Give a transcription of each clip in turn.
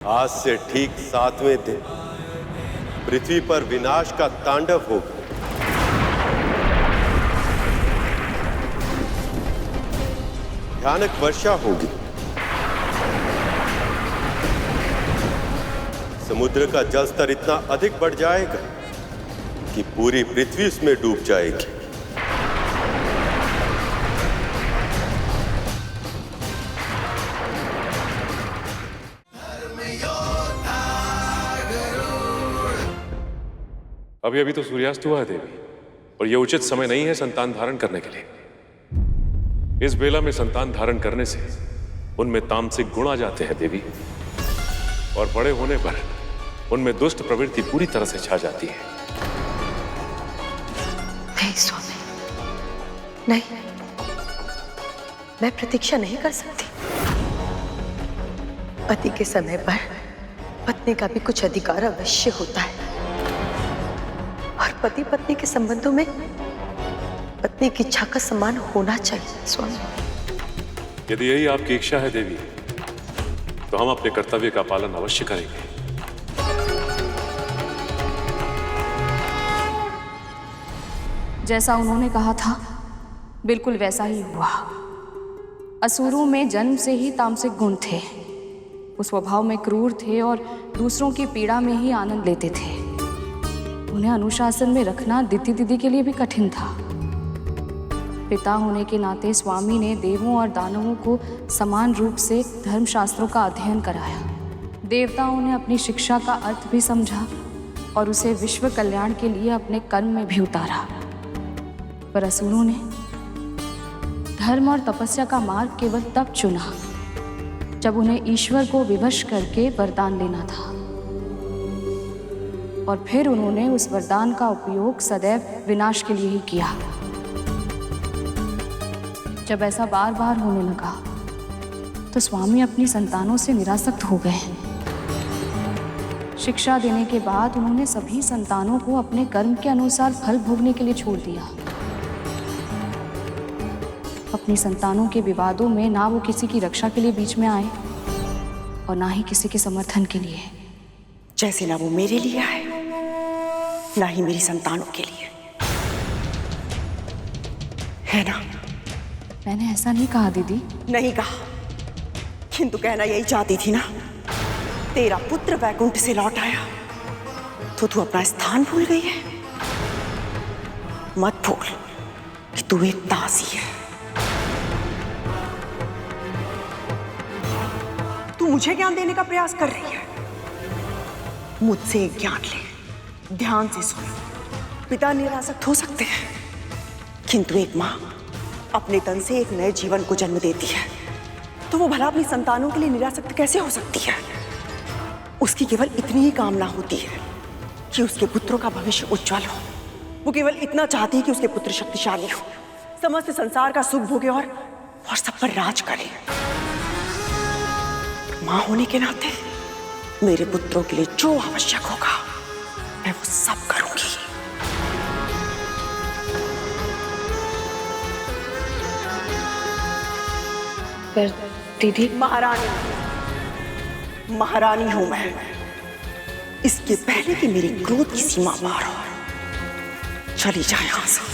आज से ठीक 7वें दिन पृथ्वी पर विनाश का तांडव होगा। भयानक वर्षा होगी। समुद्र का जल स्तर इतना अधिक बढ़ जाएगा कि पूरी पृथ्वी उसमें डूब जाएगी। अभी अभी तो सूर्यास्त हुआ है देवी, और यह उचित समय नहीं है संतान धारण करने के लिए। इस बेला में संतान धारण करने से उनमें तामसिक गुण आ जाते हैं देवी, और बड़े होने पर उनमें दुष्ट प्रवृत्ति पूरी तरह से छा जाती है। नहीं स्वामी, नहीं, मैं प्रतीक्षा नहीं कर सकती। पति के समय पर पत्नी का भी कुछ अधिकार अवश्य होता है, और पति पत्नी के संबंधों में पत्नी की इच्छा का सम्मान होना चाहिए स्वामी। यदि यही आपकी इच्छा है देवी, तो हम अपने कर्तव्य का पालन अवश्य करेंगे। जैसा उन्होंने कहा था बिल्कुल वैसा ही हुआ। असुरों में जन्म से ही तामसिक गुण थे। वो स्वभाव में क्रूर थे और दूसरों की पीड़ा में ही आनंद लेते थे। उन्हें अनुशासन में रखना दिति दीदी के लिए भी कठिन था। पिता होने के नाते स्वामी ने देवों और दानवों को समान रूप से धर्मशास्त्रों का अध्ययन कराया। देवताओं ने अपनी शिक्षा का अर्थ भी समझा और उसे विश्व कल्याण के लिए अपने कर्म में भी उतारा। पर असुरों ने धर्म और तपस्या का मार्ग केवल तब चुना जब उन्हें ईश्वर को विवश करके वरदान लेना था, और फिर उन्होंने उस वरदान का उपयोग सदैव विनाश के लिए ही किया। जब ऐसा बार बार होने लगा तो स्वामी अपनी संतानों से निरासक्त हो गए। शिक्षा देने के बाद उन्होंने सभी संतानों को अपने कर्म के अनुसार फल भोगने के लिए छोड़ दिया। अपनी संतानों के विवादों में ना वो किसी की रक्षा के लिए बीच में आए और ना ही किसी के समर्थन के लिए। जैसे ना वो मेरे लिए आए, ना ही मेरी संतानों के लिए, है ना? मैंने ऐसा नहीं कहा दीदी। नहीं कहा, किंतु कहना यही चाहती थी ना। तेरा पुत्र वैकुंठ से लौट आया तो तू अपना स्थान भूल गई है। मत भूल कि तू एक दासी है। तू मुझे ज्ञान देने का प्रयास कर रही है। मुझसे एक ज्ञान ले, ध्यान से सुन। पिता निरासक्त हो सकते हैं, किंतु एक मां अपने तन से एक नए जीवन को जन्म देती है, तो वो भला अपनी संतानों के लिए निरासक्त कैसे हो सकती है? उसकी केवल इतनी ही कामना होती है कि उसके पुत्रों का भविष्य उज्जवल हो। वो केवल इतना चाहती है कि उसके पुत्र शक्तिशाली हो, समस्त संसार का सुख भोगे और सब पर राज करे। मां होने के नाते मेरे पुत्रों के लिए जो आवश्यक होगा मैं वो सब करूंगी। पर दीदी, महारानी हूं मैं। इसके पहले कि मेरी क्रोध की सीमा पार हो, चली जाए यहां से।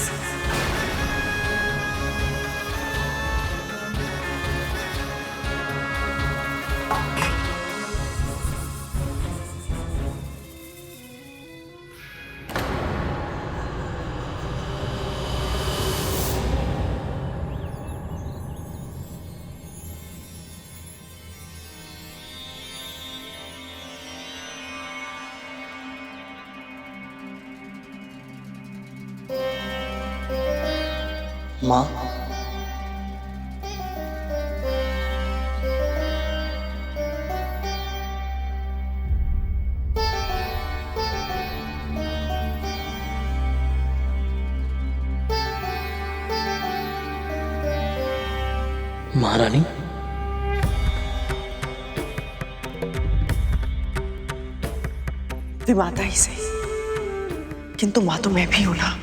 माँ, महारानी, विमाता ही सही, किंतु मां तो मैं भी हूं ना।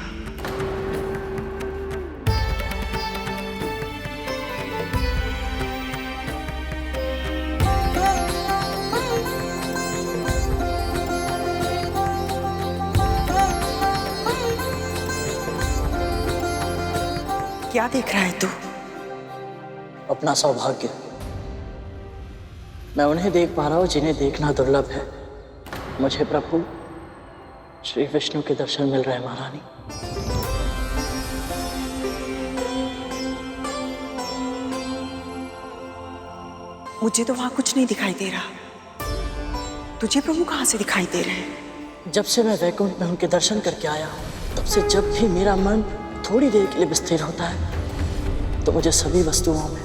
क्या देख रहा है तू? अपना सौभाग्य। मैं उन्हें देख पा रहा हूँ जिन्हें देखना दुर्लभ है। मुझे प्रभु श्री विष्णु के दर्शन मिल रहे हैं महारानी। मुझे तो वहां कुछ नहीं दिखाई दे रहा। तुझे प्रभु कहां से दिखाई दे रहे हैं? जब से मैं वैकुंठ में उनके दर्शन करके आया हूँ, तब से जब भी मेरा मन थोड़ी देर के लिए विस्थिर होता है, तो मुझे सभी वस्तुओं में,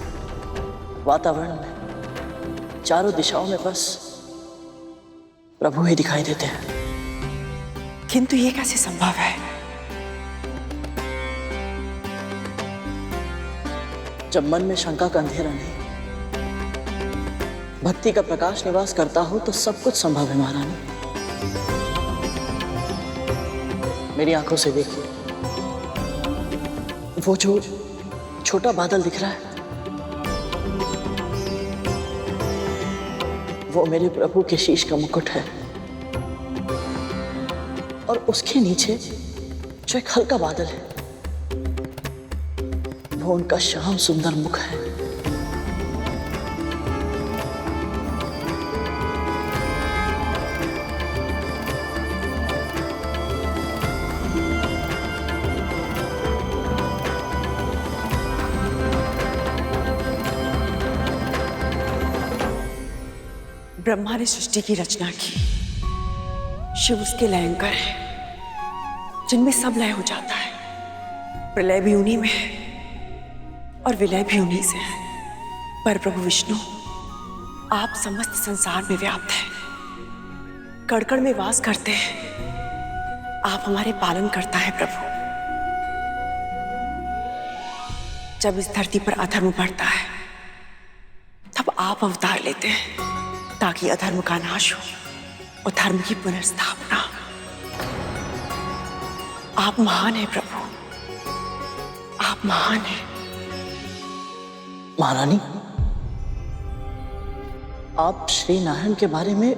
वातावरण में, चारों दिशाओं में बस प्रभु ही दिखाई देते हैं। किंतु ये कैसे संभव है? जब मन में शंका का अंधेरा नहीं, भक्ति का प्रकाश निवास करता हो, तो सब कुछ संभव है महारानी। मेरी आंखों से देखिए, वो जो छोटा बादल दिख रहा है, वो मेरे प्रभु के शीश का मुकुट है। और उसके नीचे जो एक हल्का बादल है, वो उनका श्याम सुंदर मुख है। ब्रह्मा ने सृष्टि की रचना की, शिव उसके लयंकर है, जिनमें सब लय हो जाता है। प्रलय भी उन्हीं में है और विलय भी उन्हीं से है। पर प्रभु विष्णु, आप समस्त संसार में व्याप्त हैं, कण कण में वास करते हैं। आप हमारे पालन करता है प्रभु। जब इस धरती पर अधर्म बढ़ता है, तब आप अवतार लेते हैं ताकि अधर्म का नाश हो और धर्म की पुनर्स्थापना। आप महान हैं प्रभु, आप महान हैं। महारानी, आप श्री नारायण के बारे में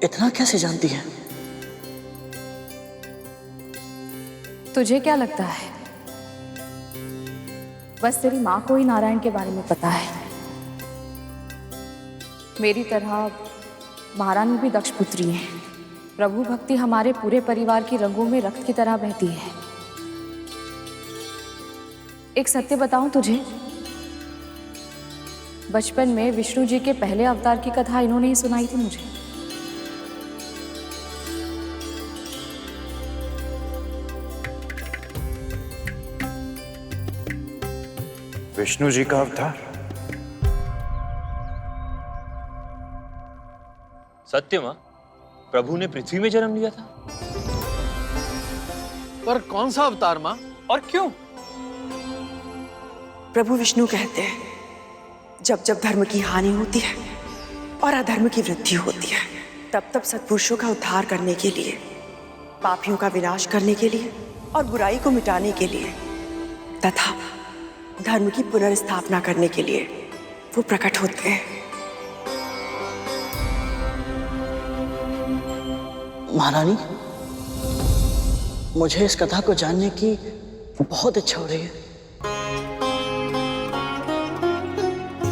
इतना कैसे जानती हैं? तुझे क्या लगता है बस तेरी माँ को ही नारायण के बारे में पता है? मेरी तरह महारानी भी दक्ष पुत्री है। प्रभु भक्ति हमारे पूरे परिवार की रगों में रक्त की तरह बहती है। एक सत्य बताऊं तुझे, बचपन में विष्णु जी के पहले अवतार की कथा इन्होंने ही सुनाई थी मुझे। विष्णु जी का अवतार? सत्य मां, प्रभु ने पृथ्वी में जन्म लिया था। पर कौन सा अवतार मां, और क्यों? प्रभु विष्णु कहते हैं, जब जब धर्म की हानि होती है और अधर्म की वृद्धि होती है, तब तब सत्पुरुषों का उद्धार करने के लिए, पापियों का विनाश करने के लिए और बुराई को मिटाने के लिए तथा धर्म की पुनर्स्थापना करने के लिए वो प्रकट होते हैं। महारानी, मुझे इस कथा को जानने की बहुत इच्छा हो रही है।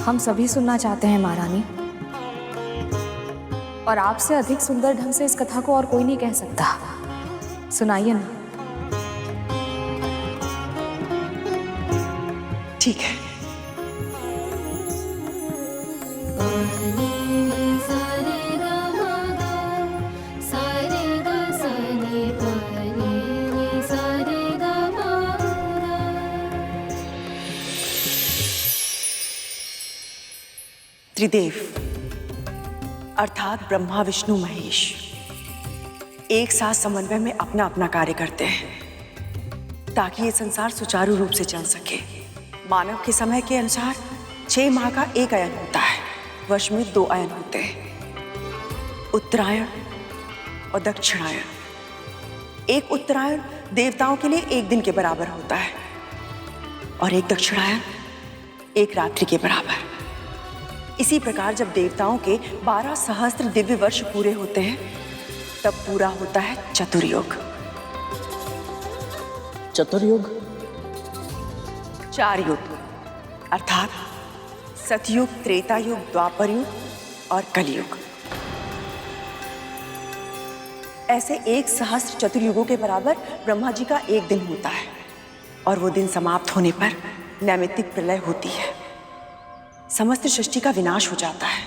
हम सभी सुनना चाहते हैं महारानी, और आपसे अधिक सुंदर ढंग से इस कथा को और कोई नहीं कह सकता। सुनाइए ना। ठीक है। त्रिदेव अर्थात ब्रह्मा विष्णु महेश एक साथ समन्वय में अपना अपना कार्य करते हैं ताकि ये संसार सुचारू रूप से चल सके। मानव के समय के अनुसार 6 माह का एक अयन होता है। वर्ष में 2 अयन होते हैं, उत्तरायण और दक्षिणायन। एक उत्तरायण देवताओं के लिए 1 दिन के बराबर होता है और एक दक्षिणायन 1 रात्रि के बराबर। इसी प्रकार जब देवताओं के 12 सहस्त्र दिव्य वर्ष पूरे होते हैं, तब पूरा होता है चतुर्युग। चतुर्युग? 4 युग अर्थात सतयुग, त्रेता युग, द्वापर युग और कलयुग। ऐसे 1 सहस्त्र चतुर्युगों के बराबर ब्रह्मा जी का एक दिन होता है और वो दिन समाप्त होने पर नैमित्तिक प्रलय होती है। समस्त सृष्टि का विनाश हो जाता है।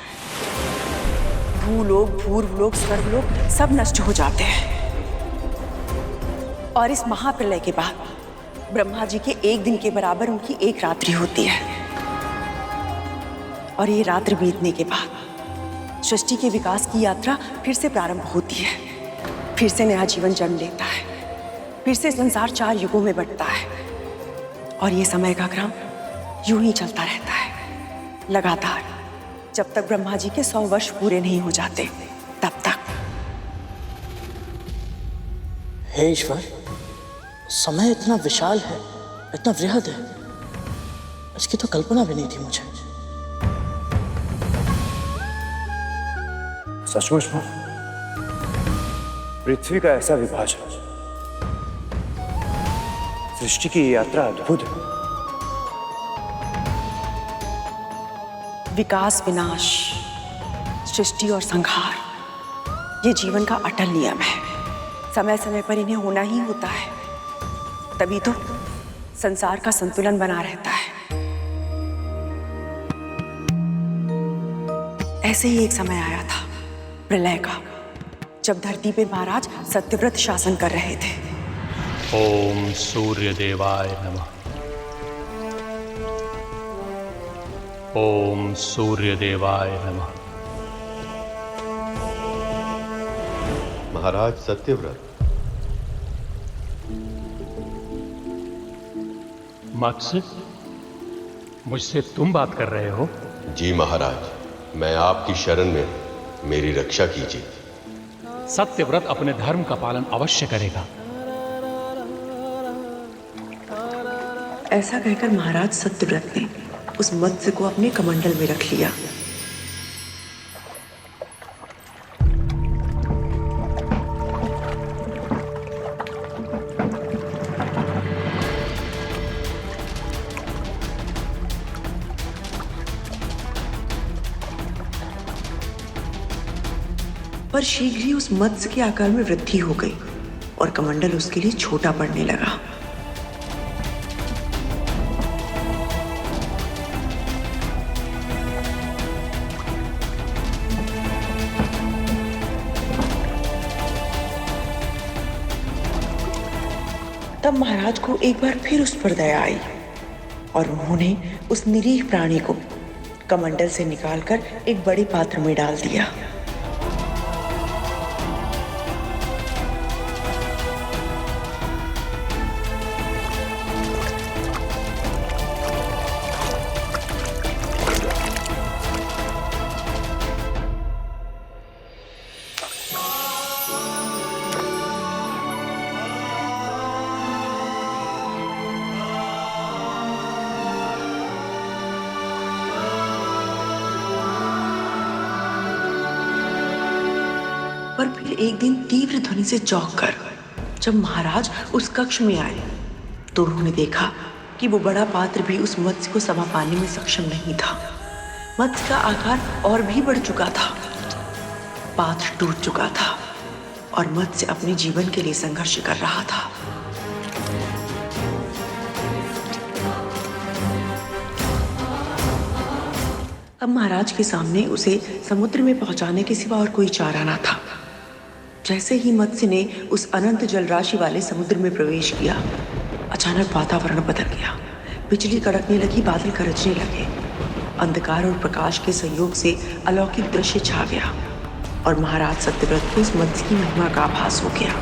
भूलोक, भूर्वलोक, स्वर्गलोक सब नष्ट हो जाते हैं। और इस महाप्रलय के बाद ब्रह्मा जी के एक दिन के बराबर उनकी एक रात्रि होती है। और ये रात्रि बीतने के बाद सृष्टि के विकास की यात्रा फिर से प्रारंभ होती है। फिर से नया जीवन जन्म लेता है। फिर से संसार 4 युगों में बंटता है। और ये समय का क्रम यूं ही चलता रहता है लगातार, जब तक ब्रह्मा जी के 100 वर्ष पूरे नहीं हो जाते तब तक। हे ईश्वर, समय इतना विशाल है, इतना वृहद है, इसकी तो कल्पना भी नहीं थी मुझे। सचमुच में पृथ्वी का ऐसा विभाजन, सृष्टि की ये यात्रा अद्भुत है। विकास, विनाश, सृष्टि और संहार, ये जीवन का अटल नियम है। समय समय पर इन्हें होना ही होता है, तभी तो संसार का संतुलन बना रहता है। ऐसे ही एक समय आया था प्रलय का, जब धरती पे महाराज सत्यव्रत शासन कर रहे थे। ओम सूर्य देवाय नमः। ओम सूर्य देवाय नमः। महाराज सत्यव्रत, मत्स्य, मुझसे तुम बात कर रहे हो? जी महाराज, मैं आपकी शरण में, मेरी रक्षा कीजिए। सत्यव्रत अपने धर्म का पालन अवश्य करेगा। ऐसा कहकर महाराज सत्यव्रत ने उस मत्स्य को अपने कमंडल में रख लिया। पर शीघ्र ही उस मत्स्य के आकार में वृद्धि हो गई और कमंडल उसके लिए छोटा पड़ने लगा। तब महाराज को एक बार फिर उस पर दया आई और उन्होंने उस निरीह प्राणी को कमंडल से निकालकर एक बड़े पात्र में डाल दिया। पर फिर एक दिन तीव्र ध्वनि से चौंककर जब महाराज उस कक्ष में आए तो उन्होंने देखा कि वो बड़ा पात्र भी उस मत्स्य को समा पाने में सक्षम नहीं था। मत्स्य का आकार और भी बढ़ चुका था, पात्र टूट चुका था और मत्स्य अपने जीवन के लिए संघर्ष कर रहा था। अब महाराज के सामने उसे समुद्र में पहुंचाने के सिवा और कोई चारा ना था। जैसे ही मत्स्य ने उस अनंत जलराशि वाले समुद्र में प्रवेश किया, अचानक वातावरण बदल गया। बिजली कड़कने लगी, बादल गरजने लगे। अंधकार और प्रकाश के संयोग से अलौकिक दृश्य छा गया और महाराज सत्यव्रत को उस मत्स्य की महिमा का आभास हो गया।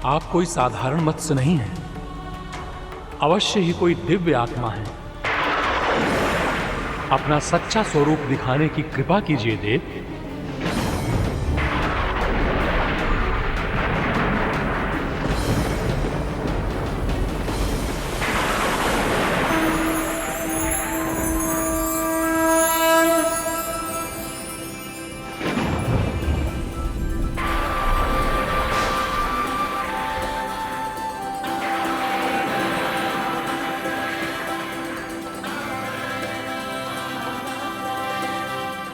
आप कोई साधारण मत्स्य नहीं है, अवश्य ही कोई दिव्य आत्मा है। अपना सच्चा स्वरूप दिखाने की कृपा कीजिए देव।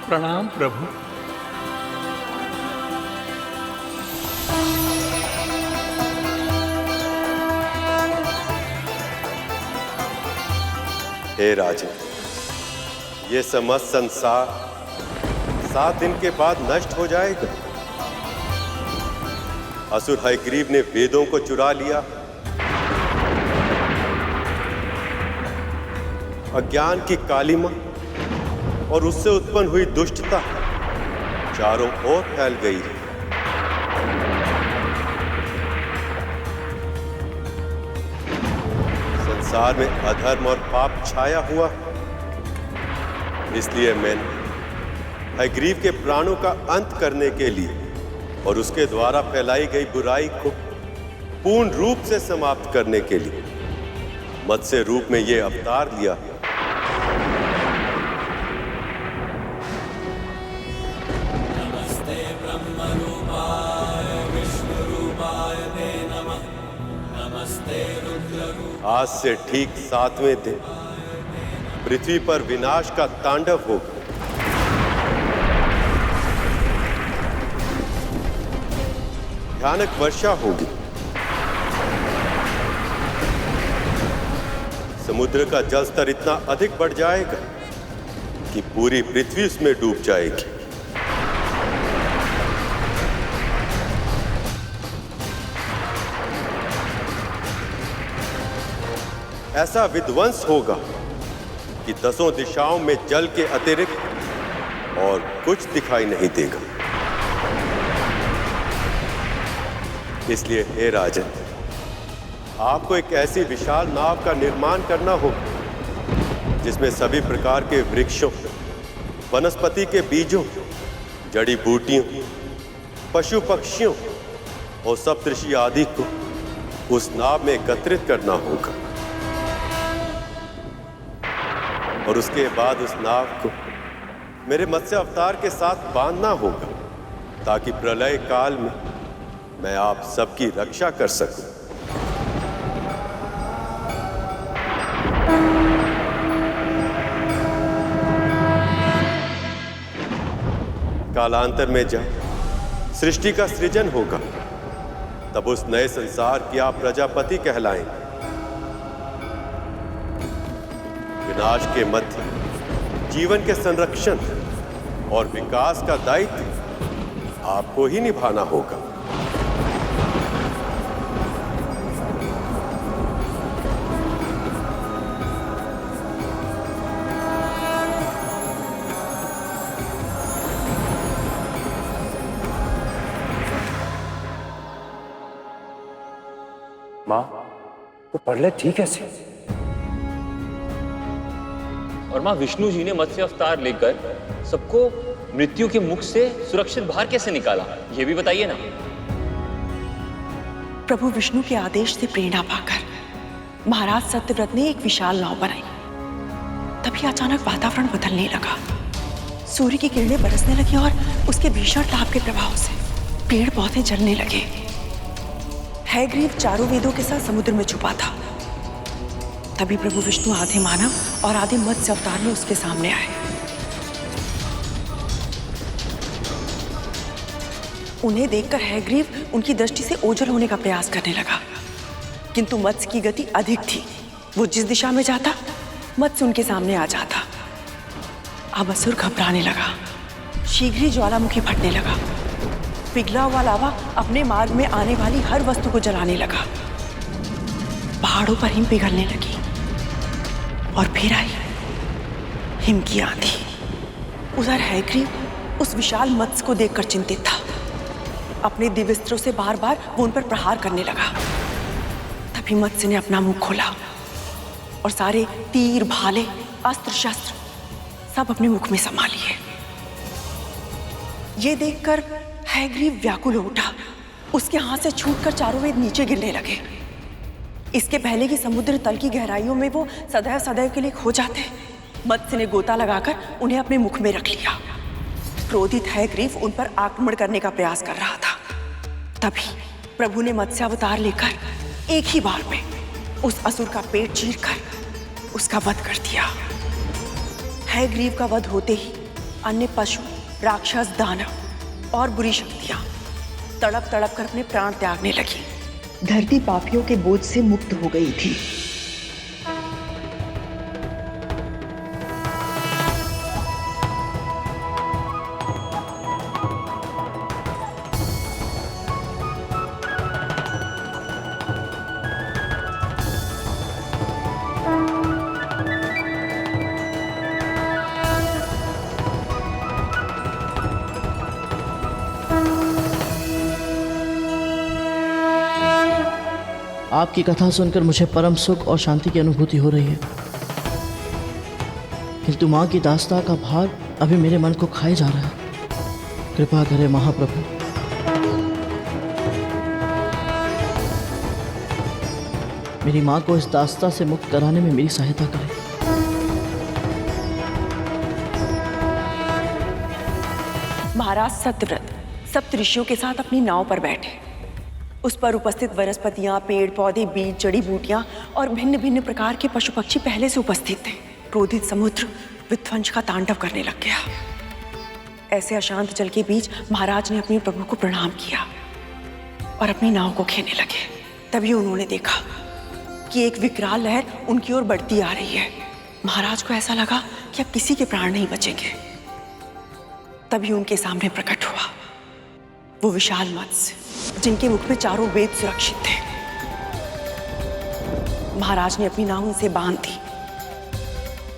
प्रणाम प्रभु। हे राजन, ये समस्त संसार 7 दिन के बाद नष्ट हो जाएगा। असुर हयग्रीव ने वेदों को चुरा लिया, अज्ञान की कालिमा और उससे उत्पन्न हुई दुष्टता चारों ओर फैल गई है। संसार में अधर्म और पाप छाया हुआ, इसलिए मैंने हयग्रीव के प्राणों का अंत करने के लिए और उसके द्वारा फैलाई गई बुराई को पूर्ण रूप से समाप्त करने के लिए मत्स्य रूप में यह अवतार लिया। आज से ठीक 7वें दिन पृथ्वी पर विनाश का तांडव होगा। भयानक वर्षा होगी, समुद्र का जल स्तर इतना अधिक बढ़ जाएगा कि पूरी पृथ्वी उसमें डूब जाएगी। ऐसा विध्वंस होगा कि 10 दिशाओं में जल के अतिरिक्त और कुछ दिखाई नहीं देगा। इसलिए हे राजन, आपको एक ऐसी विशाल नाव का निर्माण करना होगा जिसमें सभी प्रकार के वृक्षों, वनस्पति के बीजों, जड़ी बूटियों, पशु पक्षियों और सप्तऋषि आदि को उस नाव में एकत्रित करना होगा और उसके बाद उस नाव को मेरे मत्स्य अवतार के साथ बांधना होगा ताकि प्रलय काल में मैं आप सबकी रक्षा कर सकूं। कालांतर में जब सृष्टि का सृजन होगा तब उस नए संसार की आप प्रजापति कहलाएंगे। विनाश के मध्य जीवन के संरक्षण और विकास का दायित्व आपको ही निभाना होगा। माँ, वो प्रलय थी कैसे? और माँ, विष्णु जी ने मत्स्य अवतार लेकर सबको मृत्यु के मुख से सुरक्षित बाहर कैसे निकाला, ये भी बताइए ना। प्रभु विष्णु के आदेश से प्रेरणा पाकर महाराज सत्यव्रत ने एक विशाल नाव बनाई। तभी अचानक वातावरण बदलने लगा, सूर्य की किरणें बरसने लगी और उसके भीषण ताप के प्रभाव से पेड़ पौधे जलने लगे। हयग्रीव चारों वेदों के साथ समुद्र में छुपा था। तभी प्रभु विष्णु आधे मानव और आधे मत्स्य अवतार में उसके सामने आए। उन्हें देखकर हयग्रीव उनकी दृष्टि से ओझल होने का प्रयास करने लगा, किंतु मत्स्य की गति अधिक थी। वो जिस दिशा में जाता, मत्स्य उनके सामने आ जाता। अब असुर घबराने लगा, शीघ्र ही ज्वालामुखी फटने लगा। पिघला हुआ लावा अपने मार्ग में आने वाली हर वस्तु को जलाने लगा। पहाड़ों पर हिम पिघलने लगी और फिर आई हिम की आंधी। उधर हयग्रीव उस विशाल मत्स्य को देखकर चिंतित था। अपने दिव्यास्त्रों से बार बार वो उन पर प्रहार करने लगा। तभी मत्स्य ने अपना मुंह खोला और सारे तीर, भाले, अस्त्र शस्त्र सब अपने मुख में समा लिए। ये देखकर हयग्रीव व्याकुल हो उठा। उसके हाथ से छूटकर चारों वेद नीचे गिरने लगे। इसके पहले कि समुद्र तल की गहराइयों में वो सदैव सदैव के लिए खो जाते, मत्स्य ने गोता लगाकर उन्हें अपने मुख में रख लिया। क्रोधित हयग्रीव उन पर आक्रमण करने का प्रयास कर रहा था। तभी प्रभु ने मत्स्य अवतार लेकर एक ही बार में उस असुर का पेट चीरकर उसका वध कर दिया। हयग्रीव का वध होते ही अन्य पशु, राक्षस, दानव और बुरी शक्तियां तड़प तड़प कर अपने प्राण त्यागने लगी। धरती पापियों के बोझ से मुक्त हो गई थी। आपकी कथा सुनकर मुझे परम सुख और शांति की अनुभूति हो रही है, किंतु माँ की दास्ता का भार अभी मेरे मन को खाए जा रहा है। कृपा करें महाप्रभु। मेरी माँ को इस दास्ता से मुक्त कराने में मेरी सहायता करें। महाराज सत्यव्रत सप्त ऋषियों के साथ अपनी नाव पर बैठे। उस पर उपस्थित वनस्पतियां, पेड़ पौधे, बीज, जड़ी बूटियां और भिन्न भिन्न प्रकार के पशु पक्षी पहले से उपस्थित थे। क्रोधित समुद्र विध्वंस का तांडव करने लग गया। ऐसे अशांत जल के बीच महाराज ने अपने प्रभु को प्रणाम किया और अपनी नाव को खेने लगे। तभी उन्होंने देखा कि एक विकराल लहर उनकी ओर बढ़ती आ रही है। महाराज को ऐसा लगा कि अब किसी के प्राण नहीं बचेंगे। तभी उनके सामने प्रकट हुआ वो विशाल मत्स्य, जिनके मुख में चारों वेद सुरक्षित थे। महाराज ने अपनी नाव उनसे बांध दी।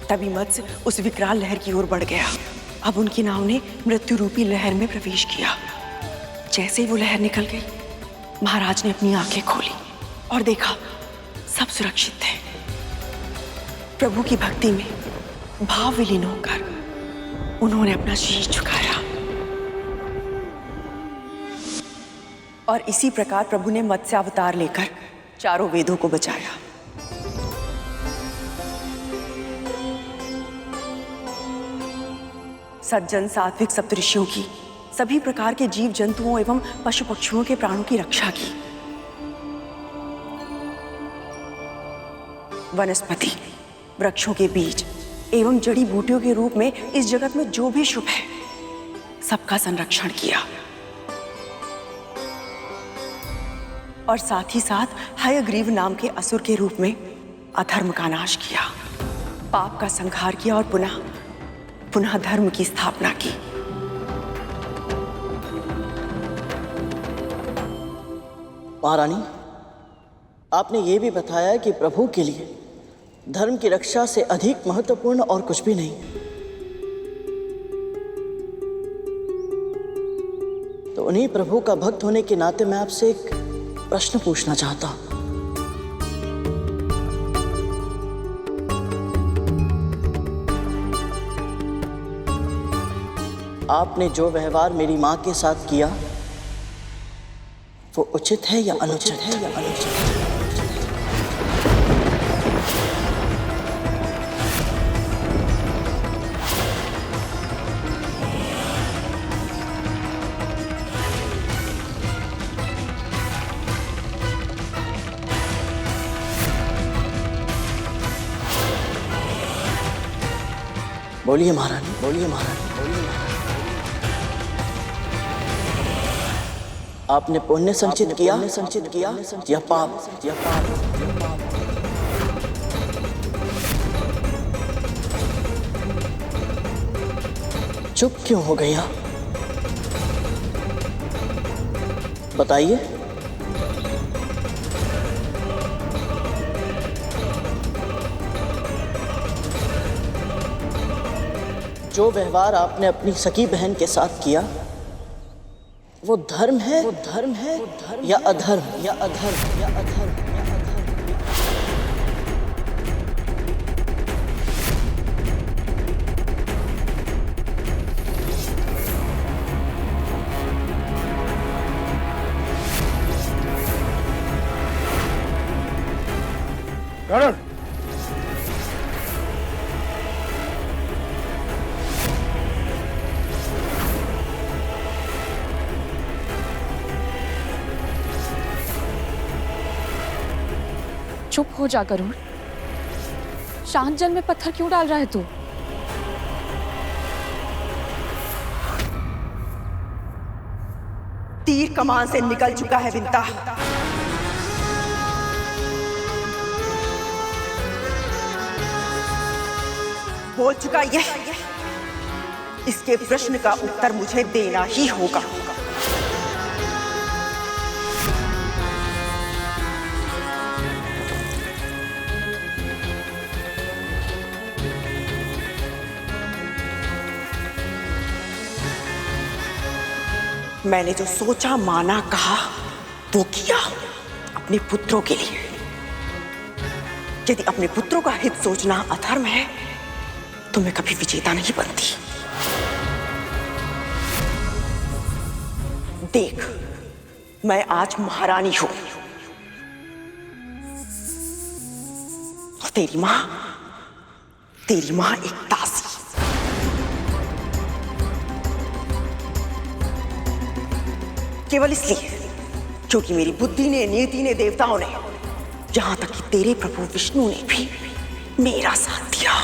तभी मत्स्य उस विकराल लहर की ओर बढ़ गया। अब उनकी नाव ने मृत्यु रूपी लहर में प्रवेश किया। जैसे ही वो लहर निकल गई, महाराज ने अपनी आंखें खोली और देखा सब सुरक्षित थे। प्रभु की भक्ति में भाव विलीन होकर उन्होंने अपना शीश झुकाया और इसी प्रकार प्रभु ने मत्स्य अवतार लेकर चारों वेदों को बचाया। सज्जन सात्विक सप्तऋषियों की सभी प्रकार के जीव जंतुओं एवं पशु पक्षियों के प्राणों की रक्षा की। वनस्पति, वृक्षों के बीज एवं जड़ी बूटियों के रूप में इस जगत में जो भी शुभ है सबका संरक्षण किया और साथ ही साथ हयग्रीव नाम के असुर के रूप में अधर्म का नाश किया, पाप का संहार किया और पुनः धर्म की स्थापना की। महारानी, आपने ये भी बताया कि प्रभु के लिए धर्म की रक्षा से अधिक महत्वपूर्ण और कुछ भी नहीं। तो उन्हीं प्रभु का भक्त होने के नाते मैं आपसे एक प्रश्न पूछना चाहता हूं। आपने जो व्यवहार मेरी मां के साथ किया वो उचित है या अनुचित है? बोलिए महारानी, बोलिए महारानी, बोलिए महारानी। आपने पुण्य संचित किया या पाप? चुप क्यों हो गया? बताइए। जो व्यवहार आपने अपनी सगी बहन के साथ किया वो धर्म है या अधर्म? गरुड़, चुप हो जा गरुड़। शांत जल में पत्थर क्यों डाल रहा है तू? तीर कमान से निकल चुका है विंता। बोल चुका यह, इसके प्रश्न का उत्तर मुझे देना ही होगा। मैंने जो सोचा, माना, कहा वो किया अपने पुत्रों के लिए। यदि अपने पुत्रों का हित सोचना अधर्म है तो मैं कभी विजेता नहीं बनती। देख, मैं आज महारानी हूं और तेरी मां एक दासी। केवल इसलिए क्योंकि मेरी बुद्धि ने, नीति ने, देवताओं ने, यहां तक कि तेरे प्रभु विष्णु ने भी मेरा साथ दिया।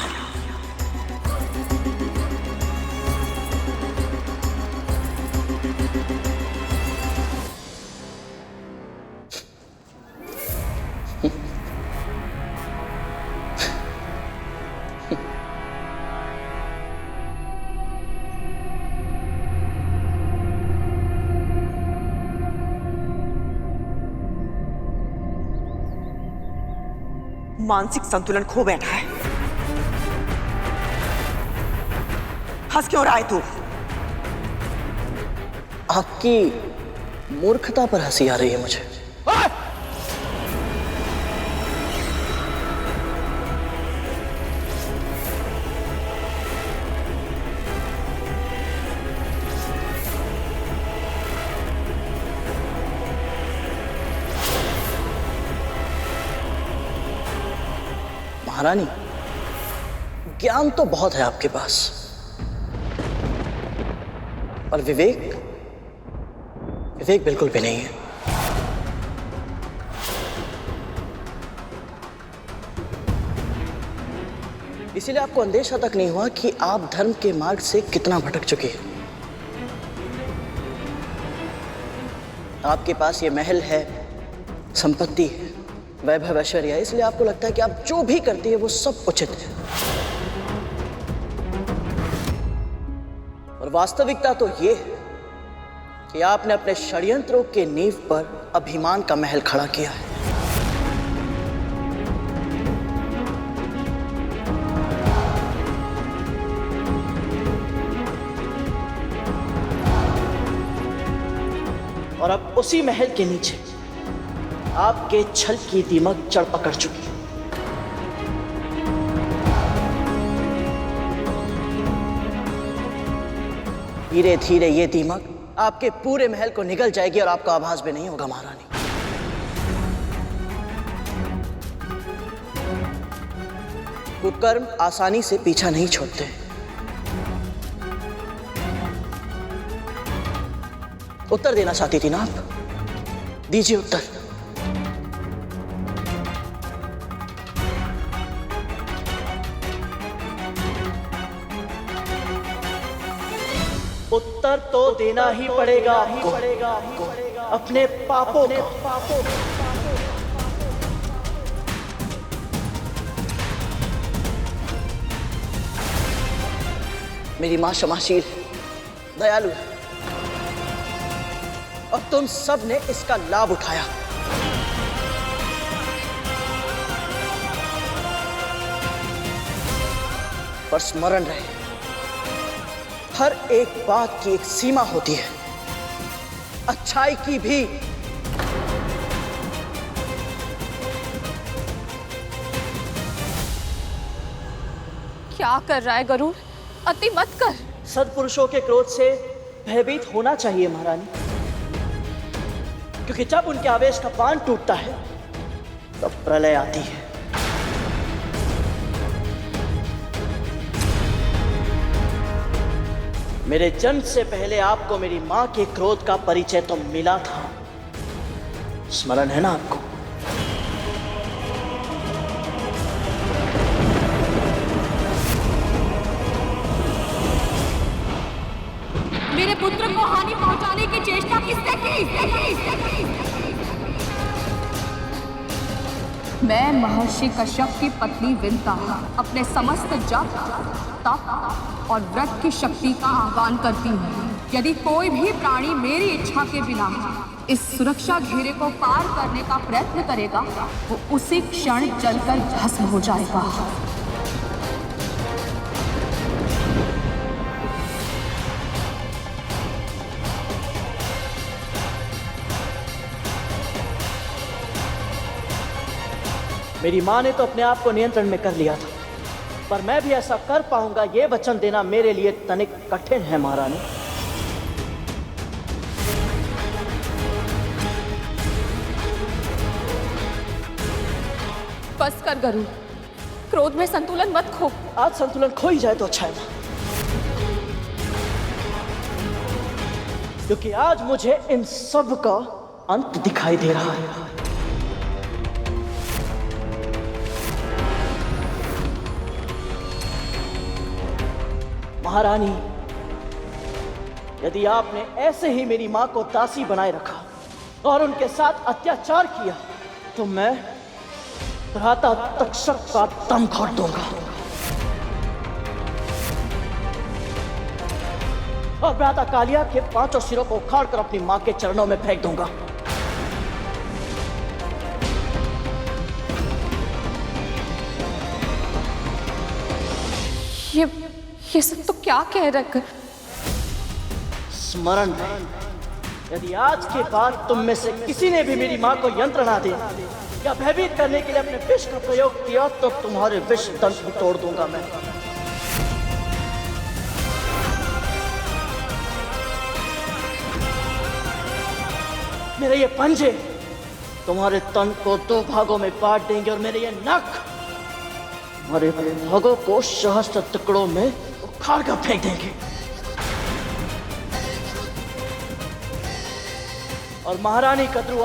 मानसिक संतुलन खो बैठा है। हंस क्यों रहा है तू? आपकी मूर्खता पर हंसी आ रही है मुझे। महारानी, ज्ञान तो बहुत है आपके पास, और विवेक बिल्कुल भी नहीं है। इसीलिए आपको अंदेशा तक नहीं हुआ कि आप धर्म के मार्ग से कितना भटक चुके हैं। आपके पास ये महल है, संपत्ति है, वैभव, ऐश्वर्य, इसलिए आपको लगता है कि आप जो भी करती है वो सब उचित है। और वास्तविकता तो ये है कि आपने अपने षड्यंत्रों के नींव पर अभिमान का महल खड़ा किया है। और अब उसी महल के नीचे आपके छल की दीमक जड़ पकड़ चुकी है। धीरे धीरे ये दीमक आपके पूरे महल को निगल जाएगी और आपका आभास भी नहीं होगा महारानी। कुकर्म आसानी से पीछा नहीं छोड़ते। उत्तर देना चाहती थी ना आप? दीजिए उत्तर। उत्तर तो देना ही पड़ेगा अपने पापों का। मेरी मां क्षमाशील, दयालु है, और तुम सब ने इसका लाभ उठाया। पर स्मरण रहे, हर एक बात की एक सीमा होती है, अच्छाई की भी। क्या कर रहा है गरुड़? अति मत कर। सत्पुरुषों के क्रोध से भयभीत होना चाहिए महारानी, क्योंकि जब उनके आवेश का बांध टूटता है तब प्रलय आती है। मेरे जन्म से पहले आपको मेरी मां के क्रोध का परिचय तो मिला था, स्मरण है ना आपको? मेरे पुत्र को हानि पहुंचाने की चेष्टा किसने की? मैं महर्षि कश्यप की पत्नी विंता अपने समस्त जप, तप और व्रत की शक्ति का आह्वान करती हूँ। यदि कोई भी प्राणी मेरी इच्छा के बिना इस सुरक्षा घेरे को पार करने का प्रयत्न करेगा, वो उसी क्षण जलकर भस्म हो जाएगा। मेरी माँ ने तो अपने आप को नियंत्रण में कर लिया था, पर मैं भी ऐसा कर पाऊंगा ये वचन देना मेरे लिए तनिक कठिन है महारानी। बस कर गरुड़, क्रोध में संतुलन मत खो। आज संतुलन खो ही जाए तो अच्छा है, क्योंकि आज मुझे इन सब का अंत दिखाई दे रहा है। महारानी, यदि आपने ऐसे ही मेरी मां को दासी बनाए रखा और उनके साथ अत्याचार किया, तो मैं भ्राता तक्षक का दम घोट दूंगा और भ्राता कालिया के 5 सिरों को उखाड़कर अपनी मां के चरणों में फेंक दूंगा। ये सब तो क्या कह रखा? स्मरण रहे, यदि आज के बाद तुम में से किसी ने भी मेरी मां को यंत्र ना दे या भयभीत करने के लिए अपने विष का प्रयोग किया, तो तुम्हारे विष दंत भी तोड़ दूंगा मैं। मेरे ये पंजे तुम्हारे तन को 2 भागों में बांट देंगे और मेरे ये नख तुम्हारे भागों को सहस्त्र टुकड़ों में उखाड़ कर फेंक देंगे। और महारानी कद्रू,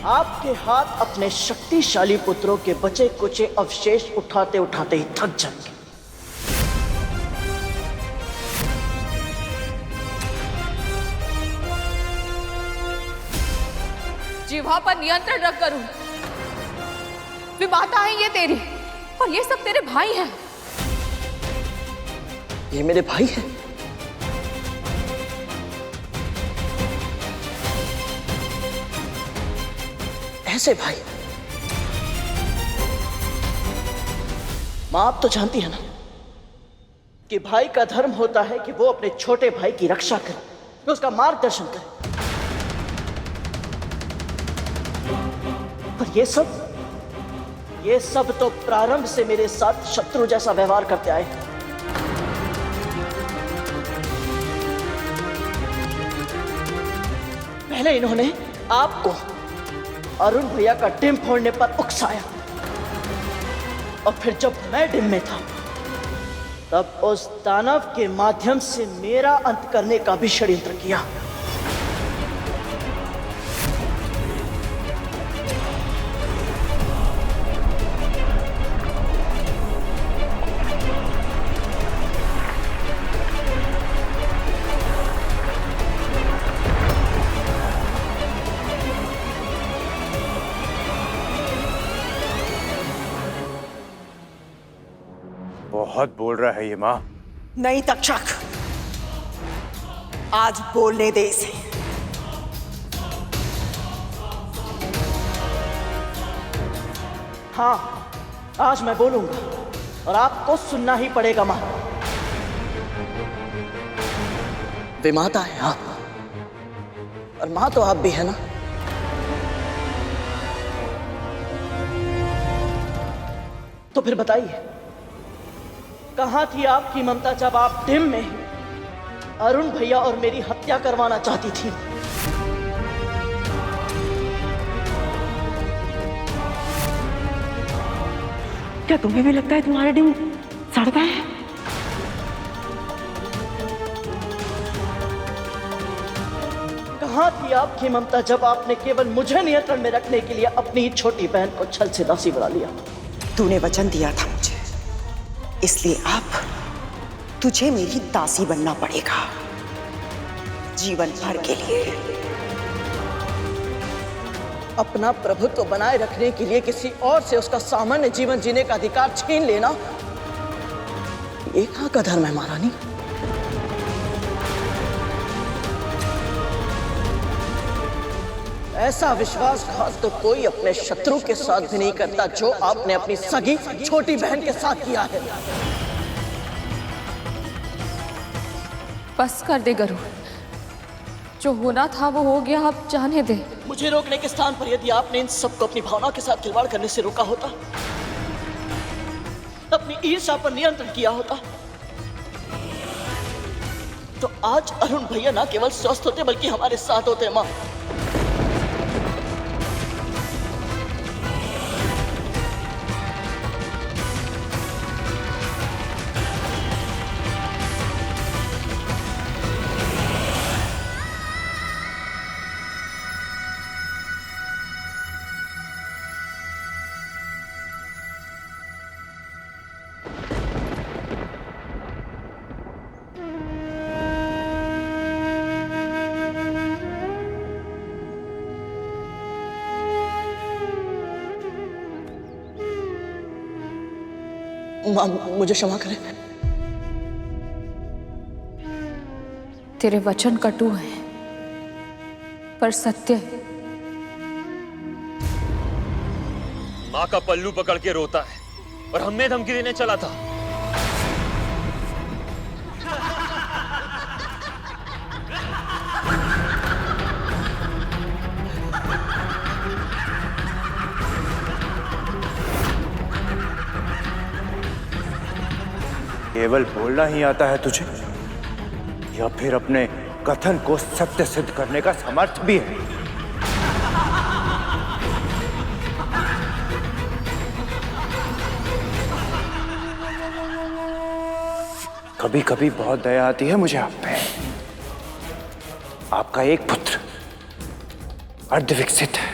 आपके हाथ अपने शक्तिशाली पुत्रों के बचे कुचे अवशेष उठाते उठाते ही थक जाएंगे। जिह्वा पर नियंत्रण रख गरुड़। विमाता है ये तेरी, और ये सब तेरे भाई हैं। ये मेरे भाई हैं? ऐसे भाई? मां, आप तो जानती है ना कि भाई का धर्म होता है कि वो अपने छोटे भाई की रक्षा करे, उसका मार्गदर्शन करे। पर ये सब तो प्रारंभ से मेरे साथ शत्रु जैसा व्यवहार करते आए हैं। पहले इन्होंने आपको अरुण भैया का डिम फोड़ने पर उकसाया, और फिर जब मैं डिम में था, तब उस दानव के माध्यम से मेरा अंत करने का भी षड्यंत्र किया। बहुत बोल रहा है ये माँ। नहीं तक्षक, आज बोलने दे इसे। हाँ, आज मैं बोलूंगा और आपको सुनना ही पड़ेगा मां। विमाता है आप, और मां तो आप भी है ना। तो फिर बताइए, कहां थी आपकी ममता जब आप डिम में अरुण भैया और मेरी हत्या करवाना चाहती थी? क्या तुम्हें भी लगता है तुम्हारा डिम सड़ता है? कहां थी आपकी ममता जब आपने केवल मुझे नियंत्रण में रखने के लिए अपनी ही छोटी बहन को छल से दासी बना लिया? तूने वचन दिया था मुझे, इसलिए आप तुझे मेरी दासी बनना पड़ेगा जीवन भर के लिए। अपना प्रभुत्व बनाए रखने के लिए किसी और से उसका सामान्य जीवन जीने का अधिकार छीन लेना, ये कहाँ का धर्म है महारानी? ऐसा विश्वासघात तो कोई अपने शत्रु के साथ भी नहीं करता जो आपने अपनी सगी छोटी बहन के साथ किया है। बस कर दे गरुड़, जो होना था वो हो गया, अब जाने दे। मुझे रोकने के स्थान पर यदि आपने इन सबको अपनी भावना के साथ खिलवाड़ करने से रोका होता, अपनी ईर्ष्या पर नियंत्रण किया होता, तो आज अरुण भैया ना केवल स्वस्थ होते बल्कि हमारे साथ होते। मां, मुझे क्षमा करें। तेरे वचन कटु हैं पर सत्य है। माँ का पल्लू पकड़ के रोता है और हमें धमकी देने चला था। केवल बोलना ही आता है तुझे या फिर अपने कथन को सत्य सिद्ध करने का समर्थ भी है? कभी कभी बहुत दया आती है मुझे आप पे। आपका एक पुत्र अर्ध विकसित है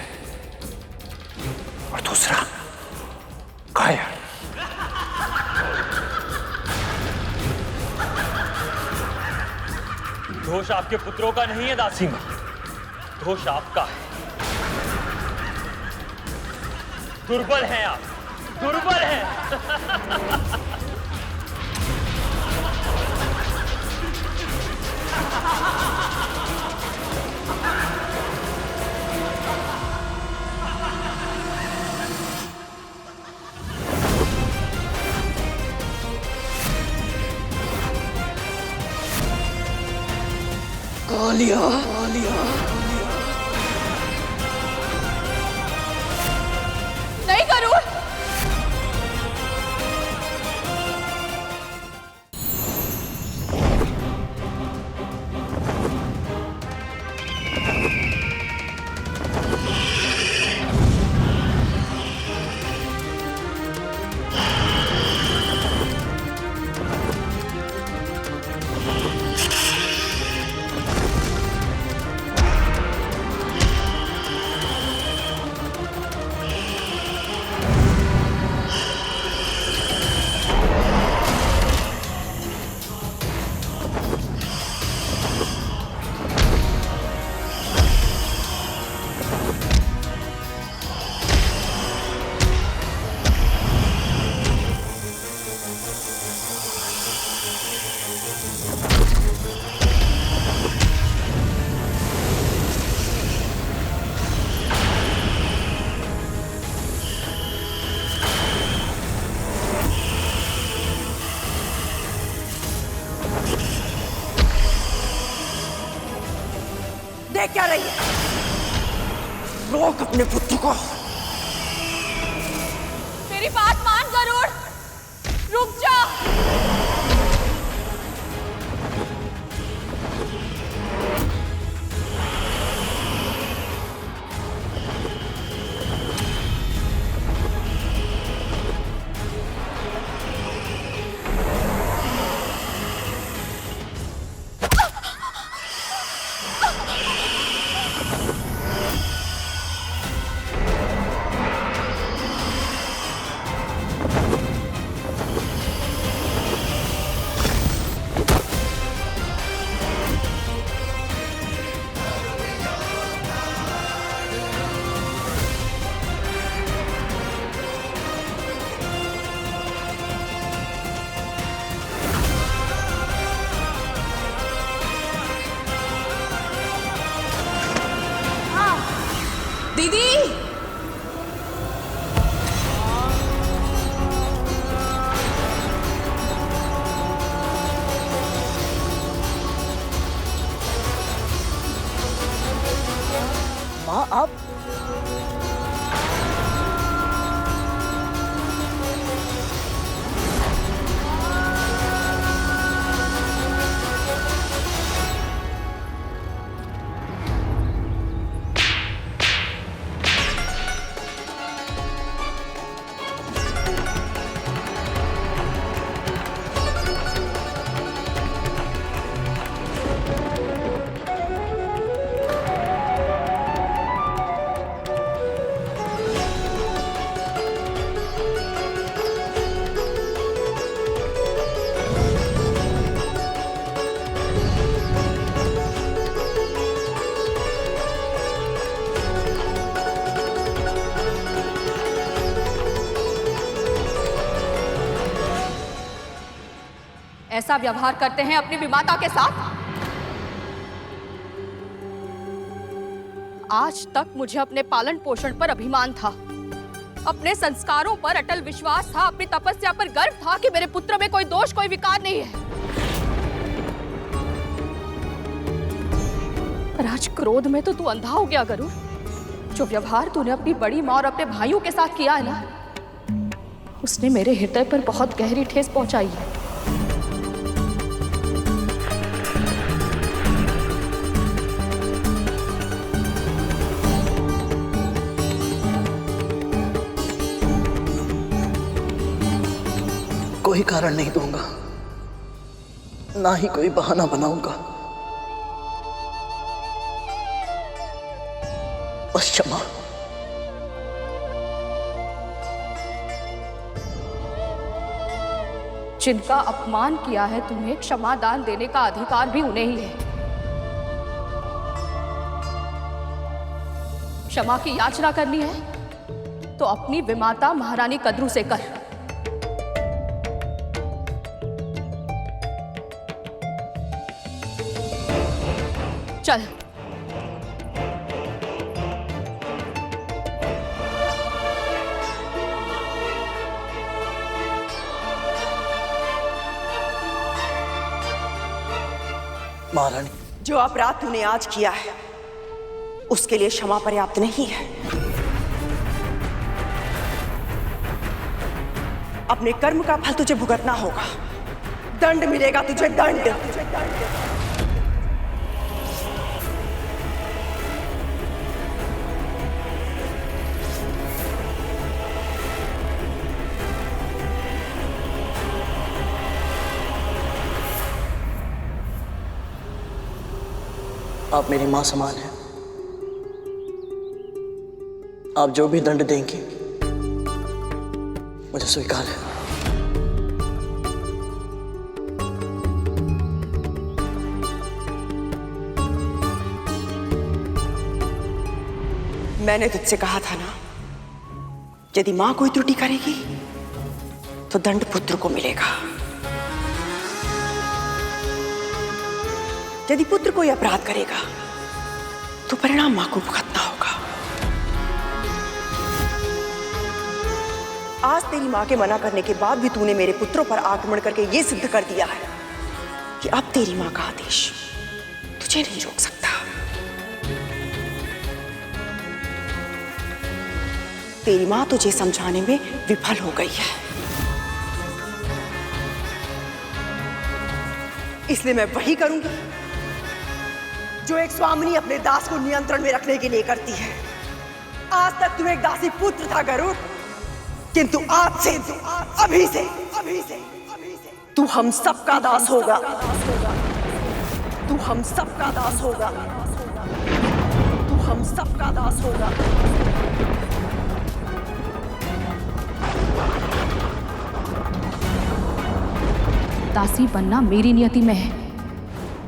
और दूसरा कायर। दोष आपके पुत्रों का नहीं है दासी मां, दोष आपका है। दुर्बल हैं आप, दुर्बल हैं। कालिया, नहीं गरुड़, देख क्या रही है? रोक अपने पुत्र को। मेरी बात मान गरुड़, रुक जा। दीदी! माँ आप ऐसा व्यवहार करते हैं अपनी विमाता के साथ? आज तक मुझे अपने पालन पोषण पर अभिमान था, अपने संस्कारों पर अटल विश्वास था, अपनी तपस्या पर गर्व था कि मेरे पुत्र में कोई दोष, कोई विकार नहीं है। पर आज क्रोध में तो तू अंधा हो गया गरुड़। जो व्यवहार तूने अपनी बड़ी माँ और अपने भाइयों के साथ किया है ना, उसने मेरे हृदय पर बहुत गहरी ठेस पहुंचाई है। कोई कारण नहीं दूंगा, ना ही कोई बहाना बनाऊंगा। बस क्षमा। जिनका अपमान किया है तुम्हें, क्षमा दान देने का अधिकार भी उन्हें ही है। क्षमा की याचना करनी है तो अपनी विमाता महारानी कद्रू से कर। चल। महारानी, जो अपराध तूने आज किया है उसके लिए क्षमा पर्याप्त नहीं है। अपने कर्म का फल तुझे भुगतना होगा। दंड मिलेगा तुझे, दंड। आप मेरी मां समान हैं। आप जो भी दंड देंगी मुझे स्वीकार है। मैंने तुझसे कहा था ना, यदि मां कोई त्रुटि करेगी तो दंड पुत्र को मिलेगा। यदि पुत्र कोई अपराध करेगा तो परिणाम मां को भुगतना होगा। आज तेरी मां के मना करने के बाद भी तूने मेरे पुत्रों पर आक्रमण करके यह सिद्ध कर दिया है कि अब तेरी मां का आदेश तुझे नहीं रोक सकता। तेरी मां तुझे समझाने में विफल हो गई है, इसलिए मैं वही करूंगी जो एक स्वामिनी अपने दास को नियंत्रण में रखने के लिए करती है। आज तक तू एक दासी पुत्र था गरुड़, किंतु आज से, अभी से तू हम सबका दास होगा। तू हम सबका दास होगा। तू हम सबका दास होगा। दासी बनना मेरी नियति में है,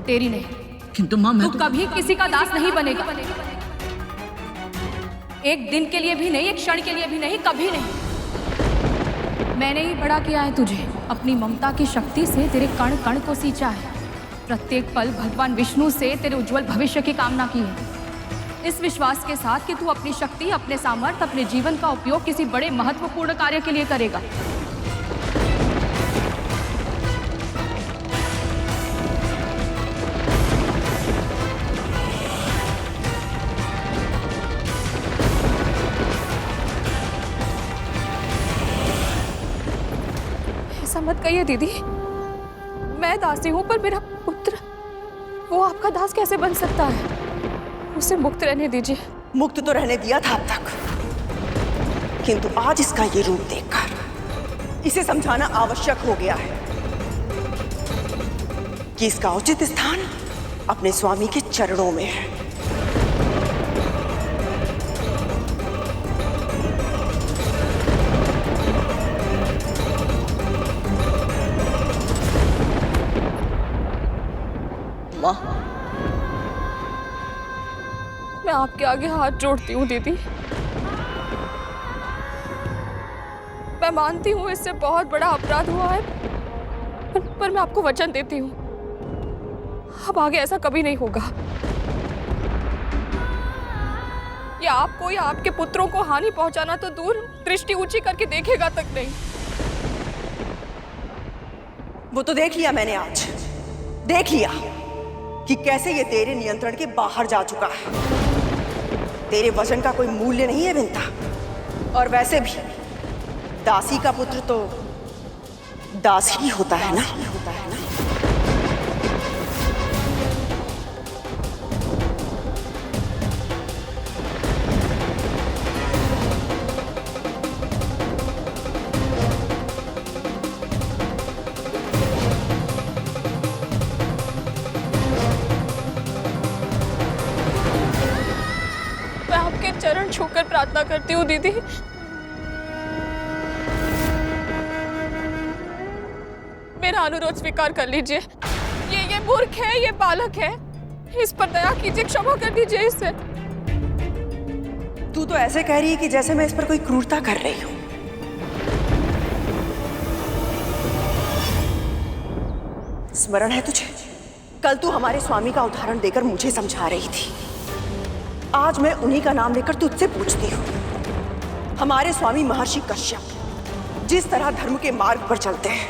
तेरी नहीं। किंतु मां, मैं तू कभी किसी का दास नहीं बनेगा। एक दिन के लिए भी नहीं, एक क्षण के लिए भी नहीं, कभी नहीं। मैंने ही बड़ा किया है तुझे, अपनी ममता की शक्ति से तेरे कण कण को सींचा है। प्रत्येक पल भगवान विष्णु से तेरे उज्जवल भविष्य की कामना की है। इस विश्वास के साथ कि तू अपनी शक्ति, अपने सामर्थ्य, अपने जीवन का उपयोग किसी बड़े महत्वपूर्ण कार्य के लिए करेगा। ऐसा मत कहिए दीदी, मैं दासी हूं, पर मेरा पुत्र वो आपका दास कैसे बन सकता है? उसे मुक्त रहने दीजिए। मुक्त तो रहने दिया था अब तक, किंतु आज इसका ये रूप देखकर इसे समझाना आवश्यक हो गया है कि इसका उचित स्थान अपने स्वामी के चरणों में है। माँ, मैं आपके आगे हाथ जोड़ती हूँ दीदी। मैं मानती हूँ इससे बहुत बड़ा अपराध हुआ है, पर मैं आपको वचन देती हूँ अब आगे ऐसा कभी नहीं होगा। या आपको या आपके पुत्रों को हानि पहुंचाना तो दूर, दृष्टि ऊंची करके देखेगा तक नहीं। वो तो देख लिया मैंने, आज देख लिया कि कैसे ये तेरे नियंत्रण के बाहर जा चुका है। तेरे वचन का कोई मूल्य नहीं है विंता। और वैसे भी दासी का पुत्र तो दास ही होता है ना। चरण छूकर प्रार्थना करती हूँ दीदी, मेरा अनुरोध स्वीकार कर लीजिए। ये मूर्ख है, ये बालक है, इस पर दया कीजिए, क्षमा कर दीजिए इसे। तू तो ऐसे कह रही है कि जैसे मैं इस पर कोई क्रूरता कर रही हूं। स्मरण है तुझे, कल तू हमारे स्वामी का उदाहरण देकर मुझे समझा रही थी। आज मैं उन्हीं का नाम लेकर तुझसे पूछती हूँ। हमारे स्वामी महर्षि कश्यप जिस तरह धर्म के मार्ग पर चलते हैं,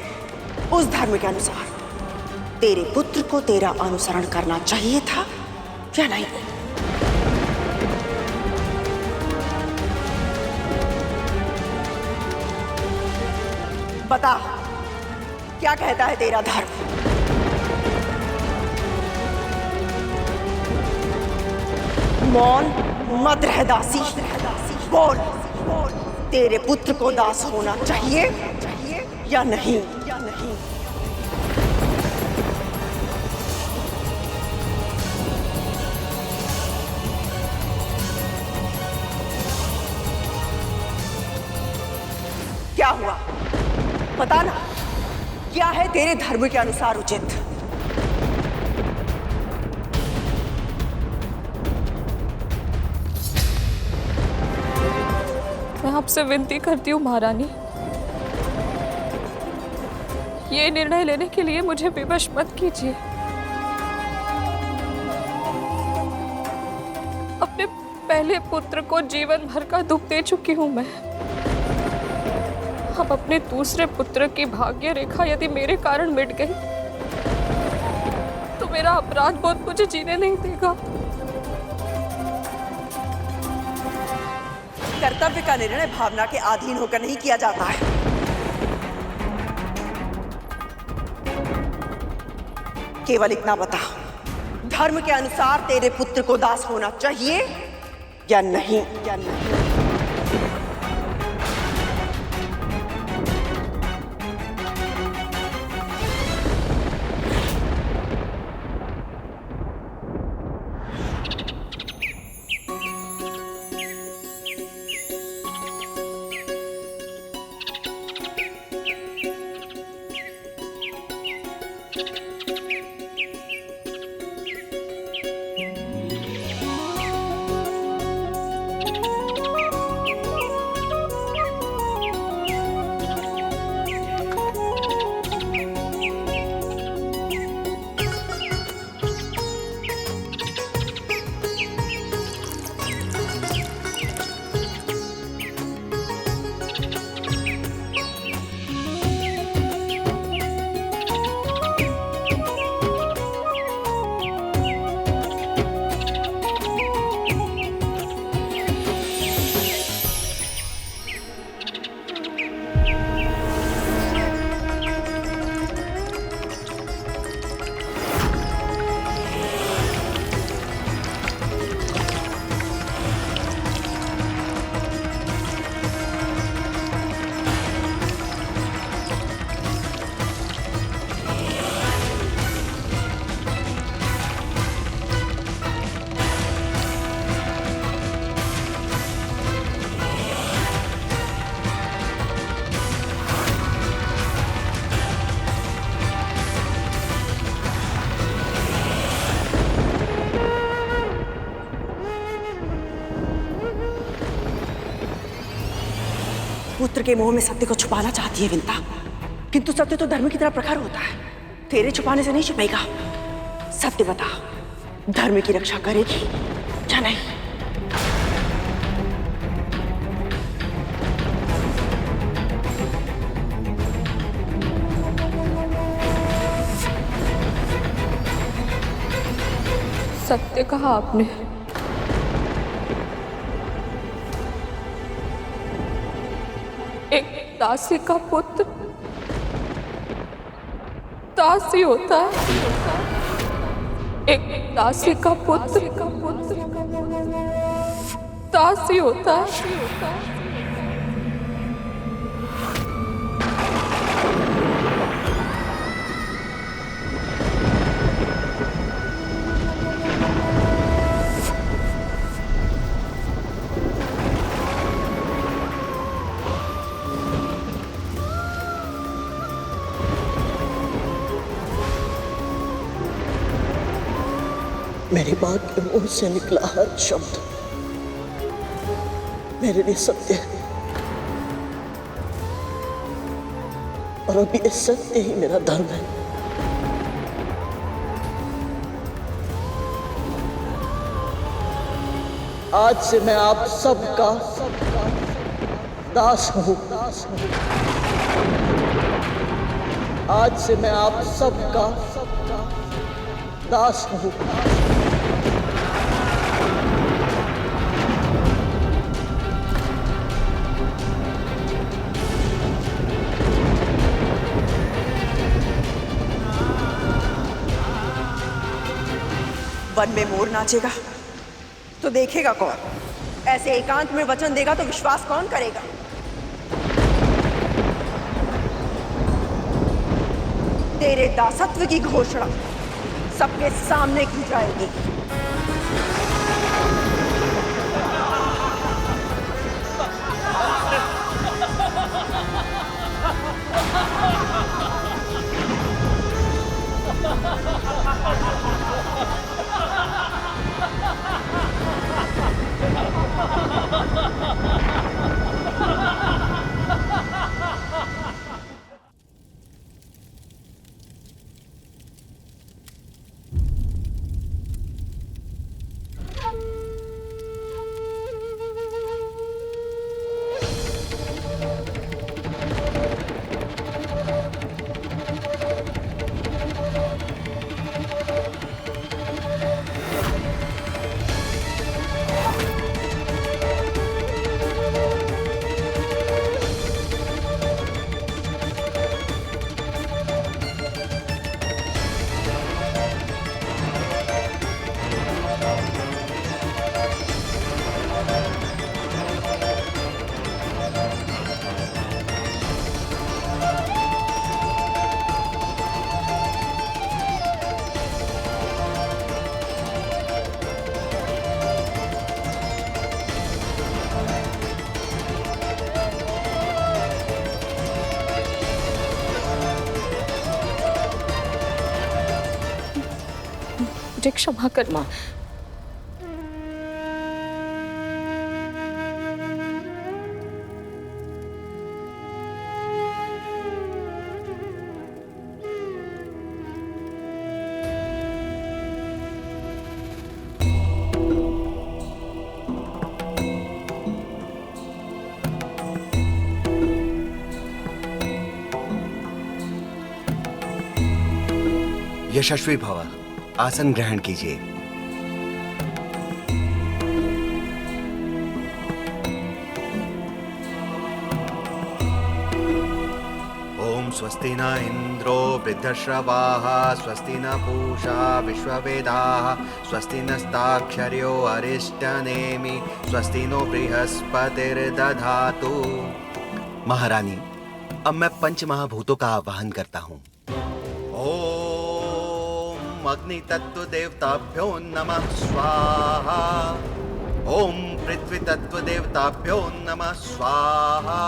उस धर्म के अनुसार तेरे पुत्र को तेरा अनुसरण करना चाहिए था या नहीं? बता, क्या कहता है तेरा धर्म? मौन मत रह दासी, बोल, तेरे पुत्र को दास होना चाहिए या नहीं? क्या हुआ, पता ना, क्या है तेरे धर्म के अनुसार उचित? मैं आपसे विनती करती हूँ महारानी, ये निर्णय लेने के लिए मुझे विवश मत कीजिए। अपने पहले पुत्र को जीवन भर का दुख दे चुकी हूँ मैं। अब अपने दूसरे पुत्र की भाग्य रेखा यदि मेरे कारण मिट गई तो मेरा अपराध बोध मुझे जीने नहीं देगा। कर्तव्य का निर्णय भावना के अधीन होकर नहीं किया जाता है। केवल इतना बता, धर्म के अनुसार तेरे पुत्र को दास होना चाहिए या नहीं? पुत्र के मोह में सत्य को छुपाना चाहती है विंता, किंतु सत्य तो धर्म की तरह प्रखर होता है। तेरे छुपाने से नहीं छुपेगा। सत्य बता, धर्म की रक्षा करेगी या नहीं? सत्य कहा आपने। एक दासी का पुत्र दासी होता है। एक दासी का पुत्र दासी होता है। मेरी मां के मुंह से निकला हर शब्द मेरे लिए सत्य है, और अभी ये सत्य ही मेरा धर्म है। आज से मैं आप सबका दास हूं। आज से मैं आप सबका दास हूं। वन में मोर नाचेगा तो देखेगा कौन? ऐसे एकांत में वचन देगा तो विश्वास कौन करेगा? तेरे दासत्व की घोषणा सबके सामने की जाएगी। मुझे क्षमा कर मां। यशस्वी भव, आसन ग्रहण कीजिए। ओम स्वस्ति न इंद्रो वृद्धश्रवाः, स्वस्ति न पूषा विश्ववेदाः, स्वस्ति नस्ताक्षर्यो अरिष्टनेमि, स्वस्ति नो बृहस्पतिर्दधातु। महारानी, अब मैं पंच महाभूतों का आवाहन करता हूँ। अग्नि तत्व देवताभ्यो नमः स्वाहा। ओम पृथ्वी तत्व देवताभ्यो नमः स्वाहा।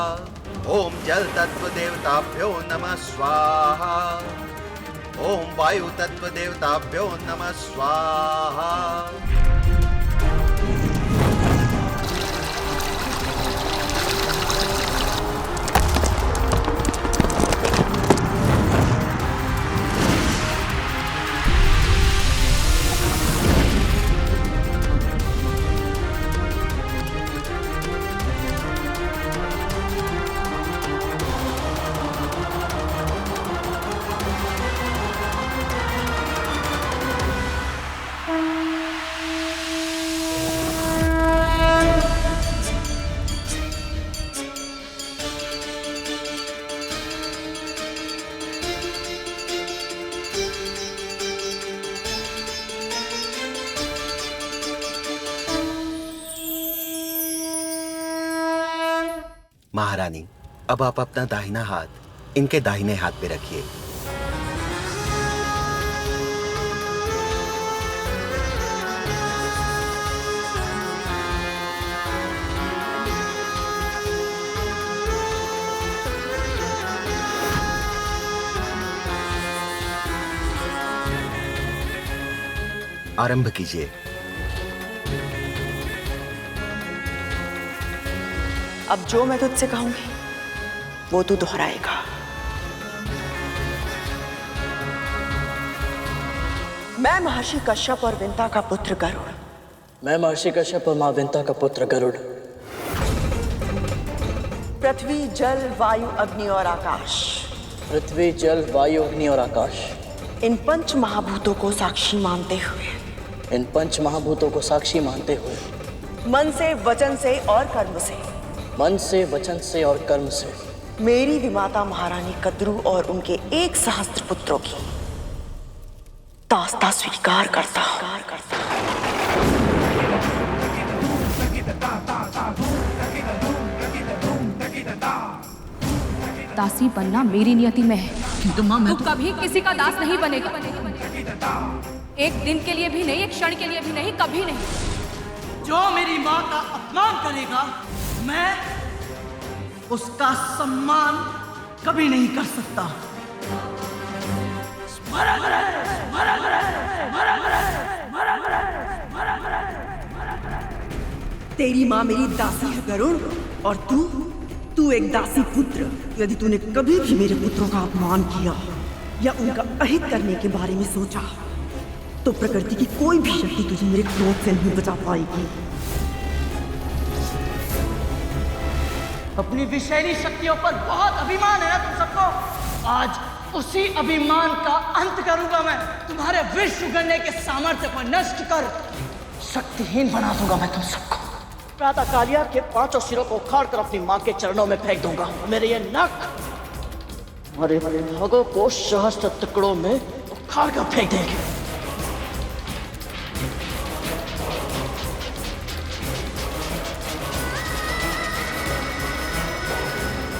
ओम जल तत्व देवताभ्यो नमः स्वाहा। ओम वायु तत्व देवताभ्यो नमः स्वाहा। महारानी, अब आप अपना दाहिना हाथ इनके दाहिने हाथ पे रखिए। आरंभ कीजिए। अब जो मैं तुझसे कहूंगी वो तू दोहराएगा। मैं महर्षि कश्यप और विंता का पुत्र गरुड़। मैं महर्षि कश्यप और मां विंता का पुत्र गरुड़। पृथ्वी, जल, वायु, अग्नि और आकाश। पृथ्वी, जल, वायु, अग्नि और आकाश। इन पंच महाभूतों को साक्षी मानते हुए। इन पंच महाभूतों को साक्षी मानते हुए। मन से, वचन से और कर्म से। मन से, वचन से और कर्म से। मेरी विमाता महारानी कद्रू और उनके 1 सहस्त्र पुत्रों की दास्ता स्वीकार करता हूं। दासी बनना मेरी नियति में है। तू कभी किसी का दास नहीं बनेगा। एक दिन के लिए भी नहीं, एक क्षण के लिए भी नहीं, कभी नहीं। जो मेरी माँ का अपमान करेगा, मैं उसका सम्मान कभी नहीं कर सकता। तेरी माँ मेरी दासी है गरुड़, और तू एक दासी पुत्र। यदि तूने कभी भी मेरे पुत्रों का अपमान किया या उनका अहित करने के बारे में सोचा, तो प्रकृति की कोई भी शक्ति तुझे मेरे क्रोध से नहीं बचा पाएगी। अपनी विषैली शक्तियों पर बहुत अभिमान है ना तुम सबको। आज उसी अभिमान का अंत करूंगा मैं। तुम्हारे विष उगलने के सामर्थ्य को नष्ट कर शक्तिहीन बना दूंगा मैं तुम सबको। प्रातः कालिया के 5 सिरों को उखाड़ कर अपनी माँ के चरणों में फेंक दूंगा। मेरे ये नख हमारे भागों को सहस्त्र टुकड़ों में उखाड़ कर फेंक देंगे।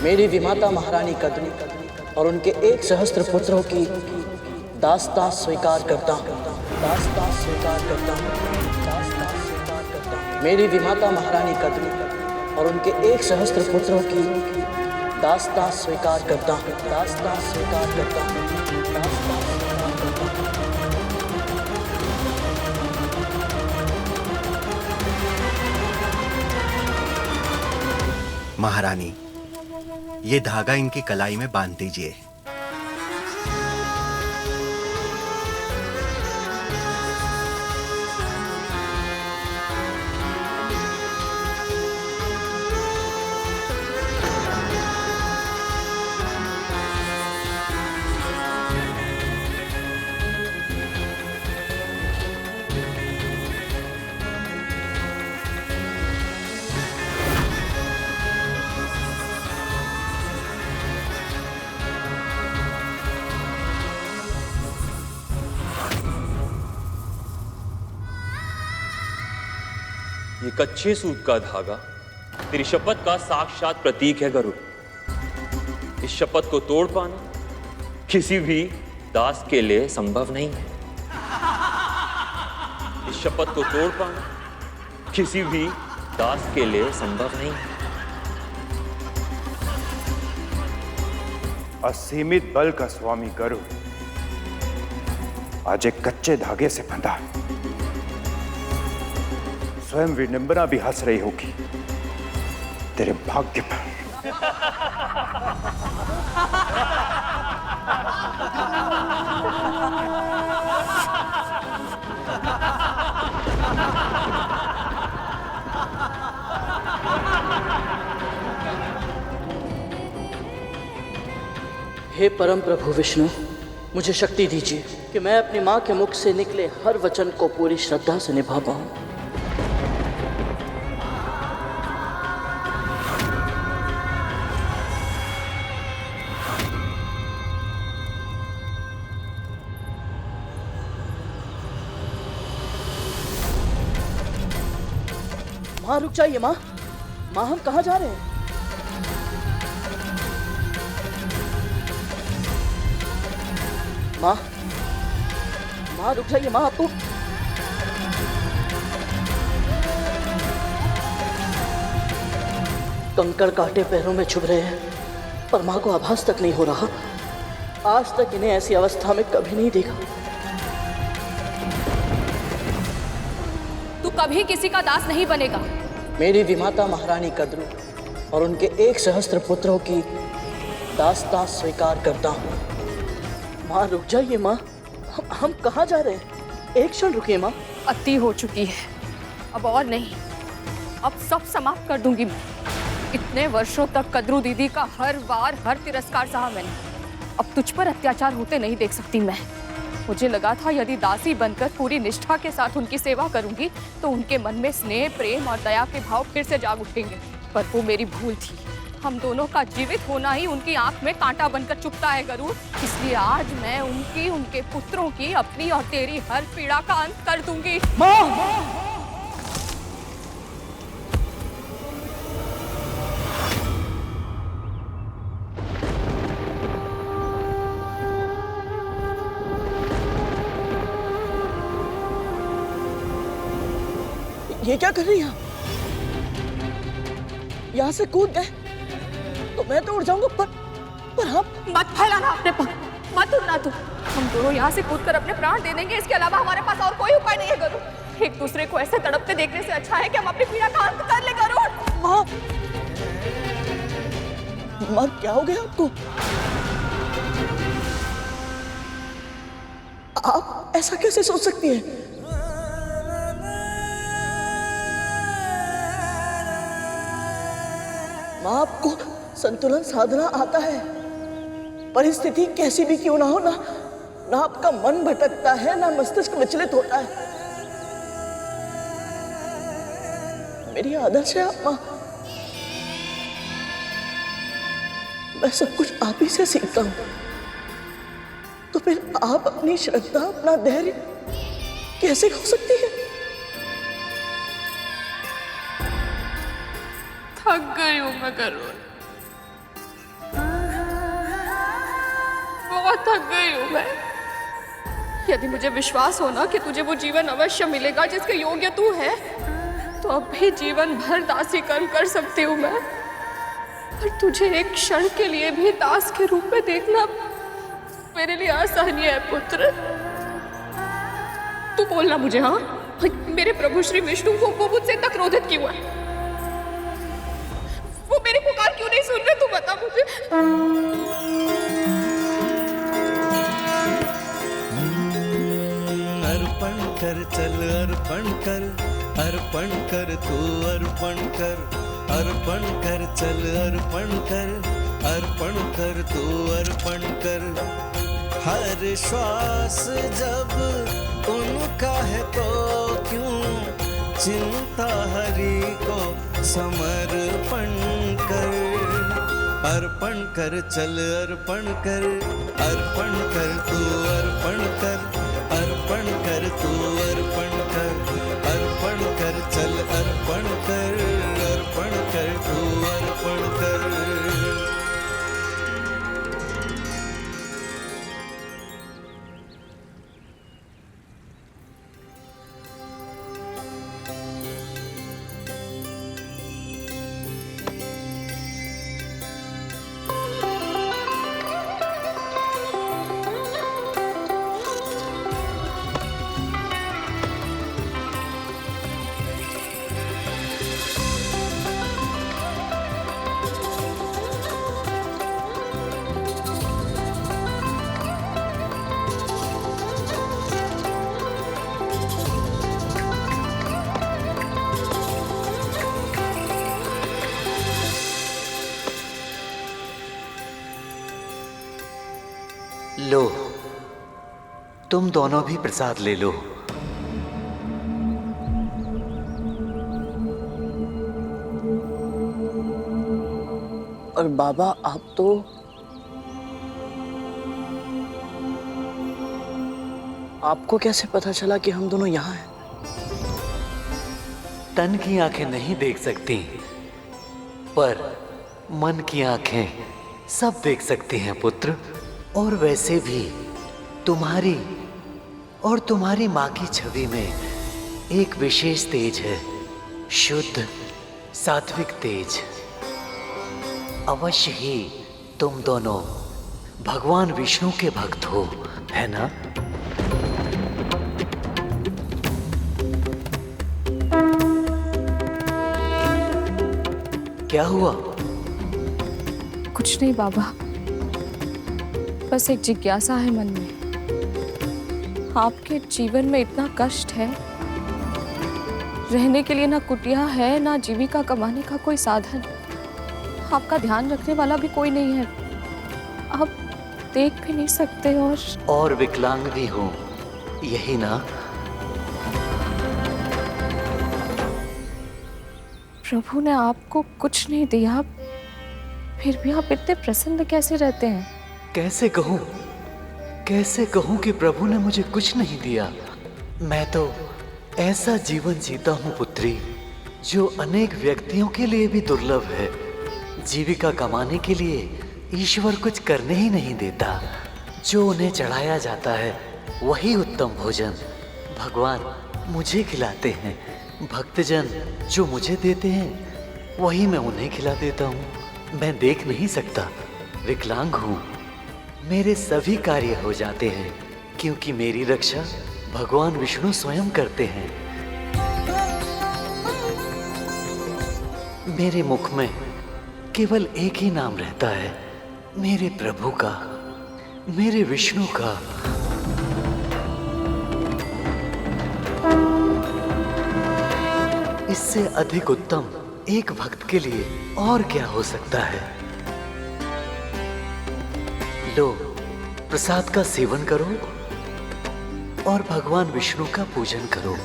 मेरी विमाता महारानी कद्रू और उनके 1 सहस्त्र पुत्रों की दास्तां स्वीकार करता हूँ। दास्तां स्वीकार करता हूँ। दास्तां स्वीकार करता हूँ। मेरी विमाता महारानी कद्रू और उनके 1 सहस्त्र पुत्रों की दास्तां स्वीकार करता हूँ। दास्तां स्वीकार करता हूँ। दास्तां स्वीकार करता हूँ। महारानी, ये धागा इनकी कलाई में बांध दीजिए। ये कच्चे सूत का धागा तेरी शपथ का साक्षात प्रतीक है गरुड़। इस शपथ को तोड़ पाना किसी भी दास के लिए संभव नहीं है। इस शपथ को तोड़ पाना किसी भी दास के लिए संभव नहीं है। असीमित बल का स्वामी गरुड़ आज एक कच्चे धागे से बंधा है। स्वयं विडंबना भी हंस रही होगी तेरे भाग्य पर। हे परम प्रभु विष्णु, मुझे शक्ति दीजिए कि मैं अपनी माँ के मुख से निकले हर वचन को पूरी श्रद्धा से निभा पाऊं। माँ रुक जाइए। माँ, हम कहाँ जा रहे हैं? माँ रुक जाइए माँ, आपको कंकड़ कांटे पैरों में चुभ रहे हैं, पर माँ को आभास तक नहीं हो रहा। आज तक इन्हें ऐसी अवस्था में कभी नहीं देखा। तू कभी किसी का दास नहीं बनेगा। मेरी विमाता महारानी कद्रू और उनके 1 सहस्त्र पुत्रों की दास्तां स्वीकार करता हूँ। माँ रुक जाइए माँ, हम कहाँ जा रहे हैं? एक क्षण रुकिए माँ। अति हो चुकी है, अब और नहीं, अब सब समाप्त कर दूंगी मैं। इतने वर्षों तक कद्रू दीदी का हर बार हर तिरस्कार सहा मैंने, अब तुझ पर अत्याचार होते नहीं देख सकती मैं। मुझे लगा था यदि दासी बनकर पूरी निष्ठा के साथ उनकी सेवा करूंगी तो उनके मन में स्नेह, प्रेम और दया के भाव फिर से जाग उठेंगे, पर वो मेरी भूल थी। हम दोनों का जीवित होना ही उनकी आंख में कांटा बनकर चुभता है गरुड़, इसलिए आज मैं उनकी, उनके पुत्रों की, अपनी और तेरी हर पीड़ा का अंत कर दूंगी। ये क्या कर रही हैं? यहाँ से कूद गए तो मैं तो उड़ जाऊंगा, पर आप मत फैलाना अपने पंख, मत उड़ना तू। हम दोनों यहाँ से कूदकर अपने प्राण दे देंगे, इसके अलावा हमारे पास और कोई उपाय नहीं है गरुड़। एक दूसरे को ऐसे तड़पते देखने से अच्छा है कि हम अपनी पीड़ा का अंत कर ले गरुड़। माँ, माँ क्या हो गया आपको? आप ऐसा कैसे सोच सकती हैं? माँ आपको संतुलन साधना आता है, परिस्थिति कैसी भी क्यों ना हो, ना आपका मन भटकता है, ना मस्तिष्क विचलित होता है। मेरी आदर्श है आप माँ, मैं सब कुछ आप ही से सीखता हूँ, तो फिर आप अपनी श्रद्धा, अपना धैर्य कैसे खो सकती है? थक गई हूँ मैं गरुड़, बहुत थक गई हूँ मैं। यदि मुझे विश्वास हो ना कि तुझे वो जीवन अवश्य मिलेगा जिसके योग्य तू है, तो अब भी जीवन भर दासी कर्म कर सकती हूँ मैं। पर तुझे एक क्षण के लिए भी दास के रूप में देखना मेरे लिए असहनीय है पुत्र। तू बोलना मुझे, हाँ, मेरे प्रभु श्री विष्णु वो मुझसे इतना क्रोधित क्यों है? वो मेरी पुकार क्यों नहीं सुन रहे? तू बता मुझे। अर्पण कर, चल अर्पण कर, अर्पण कर तू अर्पण कर, अर्पण कर, चल अर्पण कर, अर्पण कर तू अर्पण कर। हर श्वास जब उनका है तो क्यों चिंता हरि को समर्पण कर। अर्पण कर, चल अर्पण कर, अर्पण कर तू अर्पण कर, अर्पण कर तू अर्पण कर, अर्पण कर, चल अर्पण कर, अर्पण कर तू अर्पण कर। लो, तुम दोनों भी प्रसाद ले लो। और बाबा आप तो आपको कैसे पता चला कि हम दोनों यहाँ हैं? तन की आंखें नहीं देख सकती, पर मन की आंखें सब देख सकती हैं पुत्र। और वैसे भी तुम्हारी और तुम्हारी माँ की छवि में एक विशेष तेज है, शुद्ध सात्विक तेज। अवश्य ही तुम दोनों भगवान विष्णु के भक्त हो, है ना? क्या हुआ? कुछ नहीं बाबा, बस एक जिज्ञासा है मन में। आपके जीवन में इतना कष्ट है, रहने के लिए ना कुटिया है, ना जीविका कमाने का कोई साधन, आपका ध्यान रखने वाला भी कोई नहीं है, आप देख भी नहीं सकते और विकलांग भी हो, यही ना? प्रभु ने आपको कुछ नहीं दिया, फिर भी आप इतने प्रसन्न कैसे रहते हैं? कैसे कहूं कि प्रभु ने मुझे कुछ नहीं दिया। मैं तो ऐसा जीवन जीता हूँ पुत्री, जो अनेक व्यक्तियों के लिए भी दुर्लभ है। जीविका कमाने के लिए ईश्वर कुछ करने ही नहीं देता, जो उन्हें चढ़ाया जाता है वही उत्तम भोजन भगवान मुझे खिलाते हैं। भक्तजन जो मुझे देते हैं वही मैं उन्हें खिला देता हूँ। मैं देख नहीं सकता, विकलांग हूँ, मेरे सभी कार्य हो जाते हैं क्योंकि मेरी रक्षा भगवान विष्णु स्वयं करते हैं। मेरे मुख में केवल एक ही नाम रहता है, मेरे प्रभु का, मेरे विष्णु का। इससे अधिक उत्तम एक भक्त के लिए और क्या हो सकता है? लो, प्रसाद का सेवन करो और भगवान विष्णु का पूजन करो।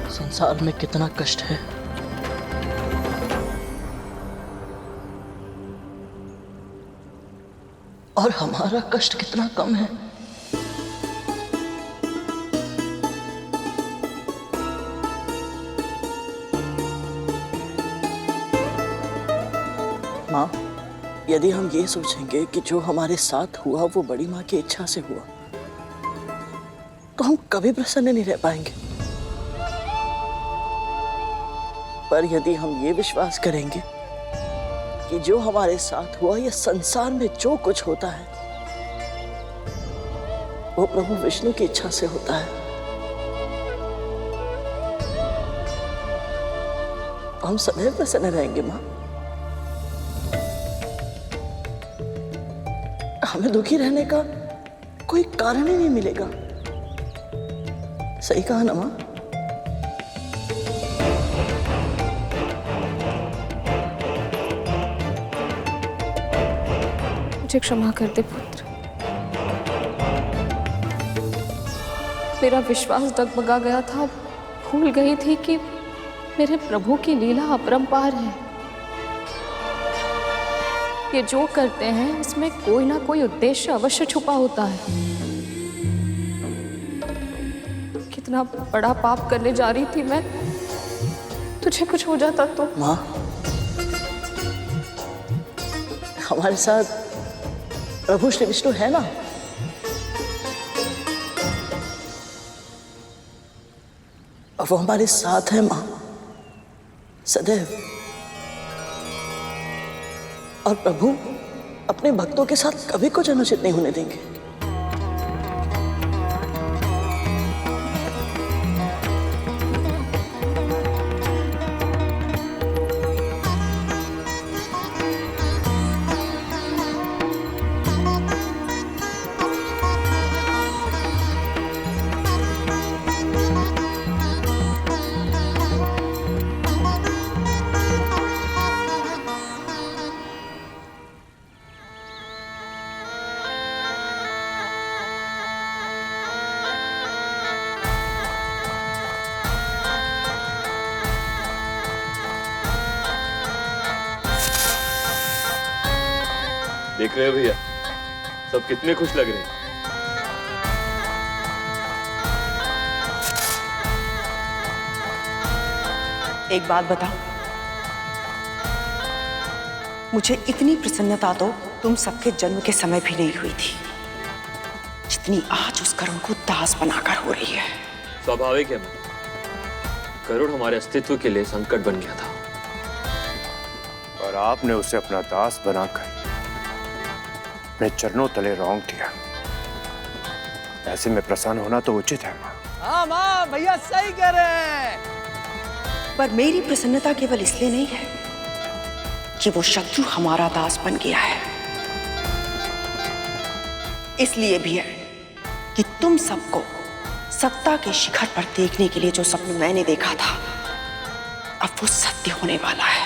संसार में कितना कष्ट है, और हमारा कष्ट कितना कम है। माँ, यदि हम ये सोचेंगे कि जो हमारे साथ हुआ वो बड़ी माँ की इच्छा से हुआ, तो हम कभी प्रसन्न नहीं रह पाएंगे। पर यदि हम ये विश्वास करेंगे कि जो हमारे साथ हुआ, ये संसार में जो कुछ होता है वो प्रभु विष्णु की इच्छा से होता है, हम सदैव प्रसन्न रहेंगे। माँ, हमें दुखी रहने का कोई कारण ही नहीं मिलेगा। सही कहा ना माँ? मुझे क्षमा कर दे पुत्र, मेरा विश्वास डगमगा गया था, भूल गई थी कि मेरे प्रभु की लीला अपरंपार है। ये जो करते हैं उसमें कोई ना कोई उद्देश्य अवश्य छुपा होता है। कितना बड़ा पाप करने जा रही थी मैं, तुझे कुछ हो जाता तो। माँ, हमारे साथ प्रभु श्री विष्णु है ना? और वो हमारे साथ है माँ, सदैव। और प्रभु अपने भक्तों के साथ कभी कुछ अनुचित नहीं होने देंगे। देख रहे हो भैया, सब कितने खुश लग रहे हैं। एक बात बताओ, मुझे इतनी प्रसन्नता तो तुम सबके जन्म के समय भी नहीं हुई थी जितनी आज उस गरुड़ को दास बनाकर हो रही है। स्वाभाविक है माँ, गरुड़ हमारे अस्तित्व के लिए संकट बन गया था और आपने उसे अपना दास बनाकर अपने चरणों तले रौंद दिया। ऐसे में प्रसन्न होना तो उचित है माँ। हाँ माँ, भैया सही कह रहे हैं। पर मेरी प्रसन्नता केवल इसलिए नहीं है कि वो शत्रु हमारा दास बन गया है, इसलिए भी है कि तुम सबको सत्ता के शिखर पर देखने के लिए जो सपना मैंने देखा था अब वो सत्य होने वाला है।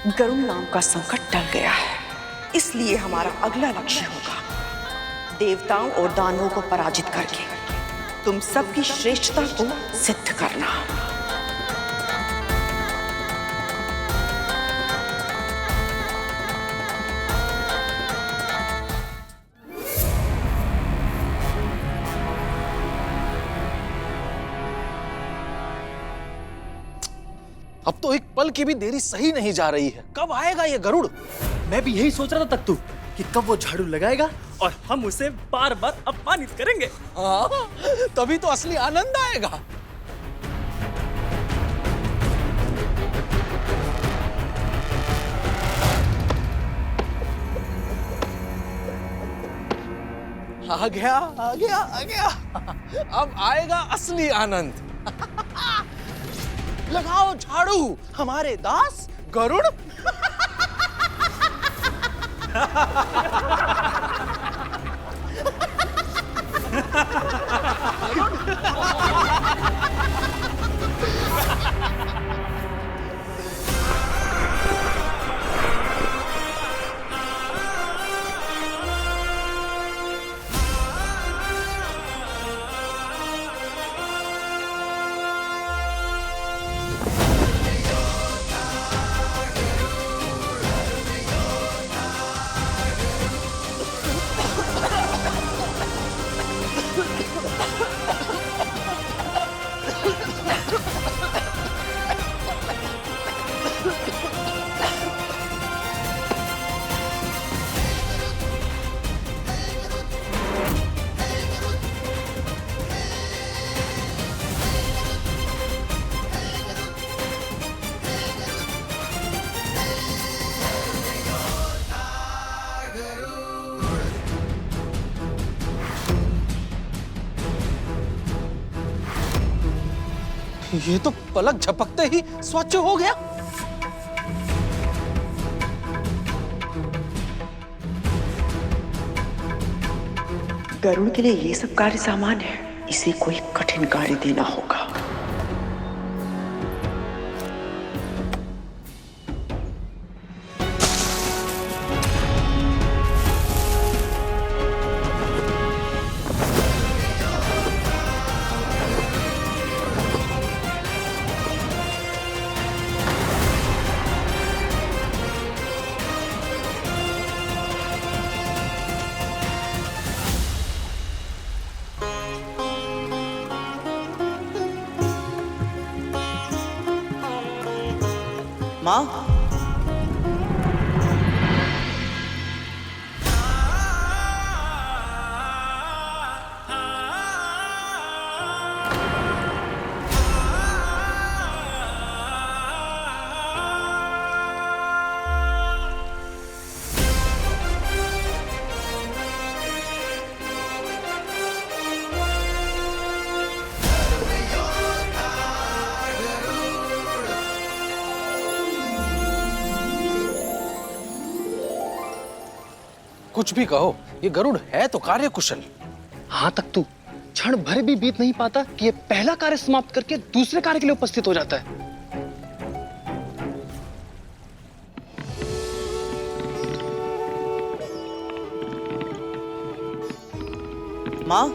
गरुड़ नाम का संकट टल गया है, इसलिए हमारा अगला लक्ष्य होगा देवताओं और दानवों को पराजित करके तुम सबकी श्रेष्ठता को सिद्ध करना। अब तो एक पल की भी देरी सही नहीं जा रही है। कब आएगा ये गरुड़? मैं भी यही सोच रहा था तख्तू कि कब वो झाड़ू लगाएगा और हम उसे बार बार अपमानित करेंगे। हाँ, तभी तो असली आनंद आएगा। आ गया, आ गया, आ गया। अब आएगा असली आनंद। लगाओ झाड़ू हमारे दास गरुड़। ये तो पलक झपकते ही स्वच्छ हो गया। गरुड़ के लिए ये सब कार्य सामान्य है, इसे कोई कठिन कार्य देना होगा। माँ, कुछ भी कहो, ये गरुड़ है तो कार्य कुशल। हाँ तख्तू, क्षण भर भी बीत नहीं पाता कि ये पहला कार्य समाप्त करके दूसरे कार्य के लिए उपस्थित हो जाता है। माँ,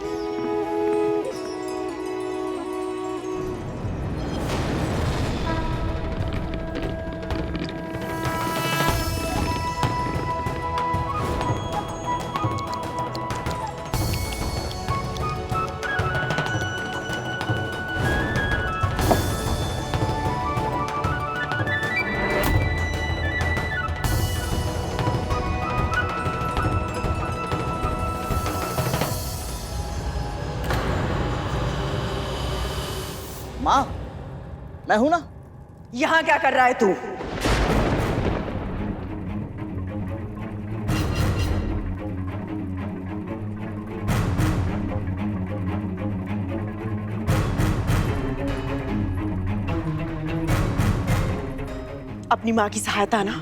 माँ, मैं हूं ना। यहां क्या कर रहा है तू? अपनी मां की सहायता ना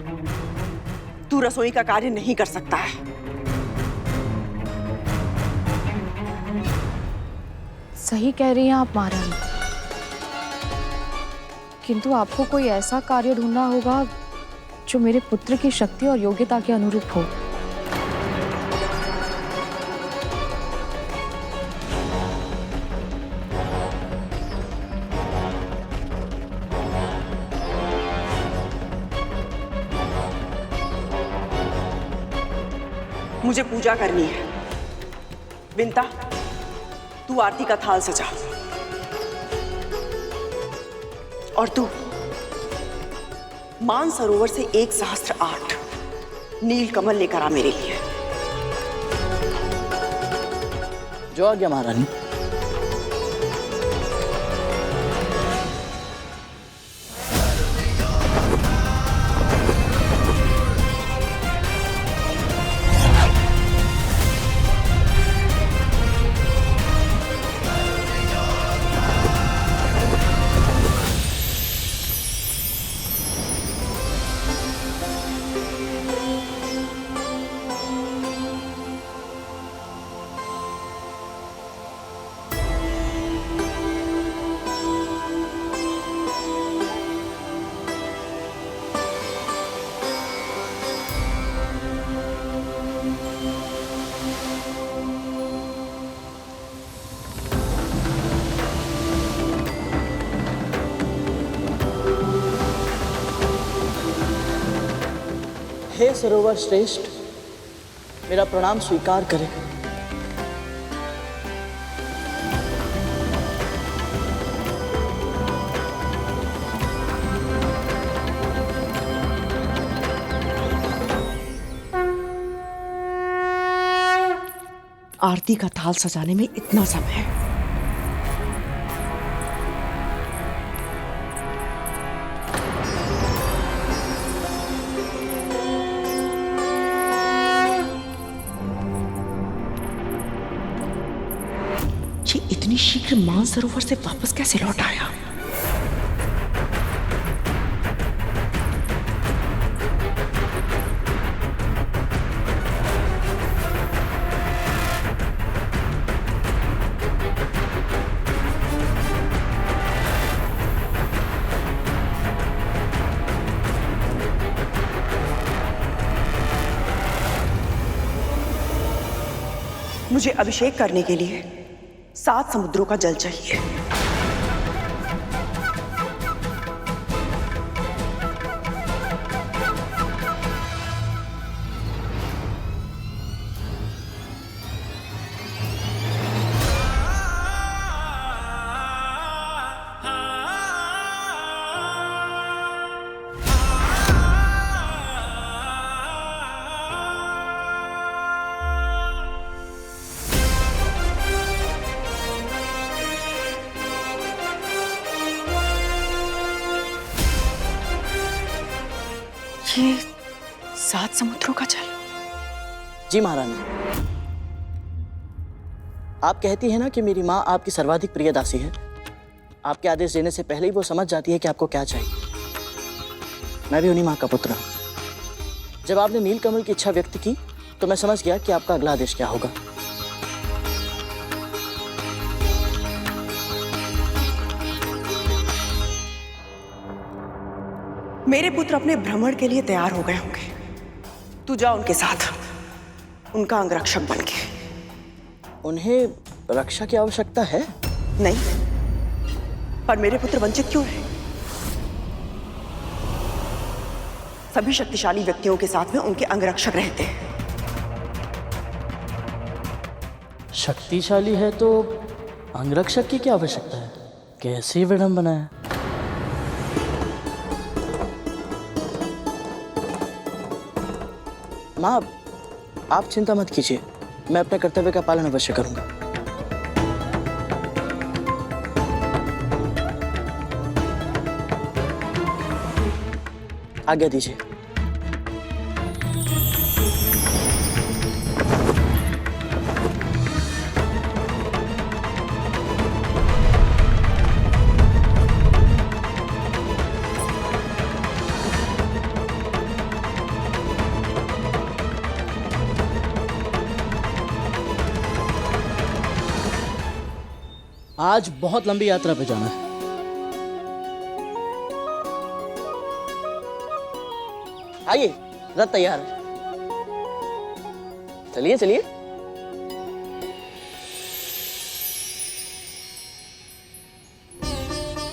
तू रसोई का कार्य नहीं कर सकता है। सही कह रही हैं आप महारानी, किंतु आपको कोई ऐसा कार्य ढूंढना होगा जो मेरे पुत्र की शक्ति और योग्यता के अनुरूप हो। मुझे पूजा करनी है। विंता, तू आरती का थाल सजा और तू मानसरोवर से 1 सहस्त्र 8 नील कमल लेकर आ मेरे लिए। जो आ गया महारानी। हे सरोवर श्रेष्ठ, मेरा प्रणाम स्वीकार करें। आरती का थाल सजाने में इतना समय है। ये इतनी शीघ्र मानसरोवर से वापस कैसे लौट आया? मुझे अभिषेक करने के लिए 7 समुद्रों का जल चाहिए। ये 7 समुद्रों का जल। जी महारानी, आप कहती हैं ना कि मेरी माँ आपकी सर्वाधिक प्रिय दासी है। आपके आदेश देने से पहले ही वो समझ जाती है कि आपको क्या चाहिए। मैं भी उन्हीं माँ का पुत्र हूँ। जब आपने नीलकमल की इच्छा व्यक्त की तो मैं समझ गया कि आपका अगला आदेश क्या होगा। मेरे पुत्र अपने भ्रमण के लिए तैयार हो गए होंगे। तू जा उनके साथ, उनका अंगरक्षक बन के। उन्हें रक्षा की आवश्यकता है? नहीं, पर मेरे पुत्र वंचित क्यों है? सभी शक्तिशाली व्यक्तियों के साथ में उनके अंगरक्षक रहते हैं। शक्तिशाली है तो अंगरक्षक की क्या आवश्यकता है? कैसी विडंबना है। माँ, आप चिंता मत कीजिए, मैं अपने कर्तव्य का पालन अवश्य करूंगा। आज्ञा दीजिए। आज बहुत लंबी यात्रा पे जाना है। आइए, रथ तैयार है। चलिए चलिए।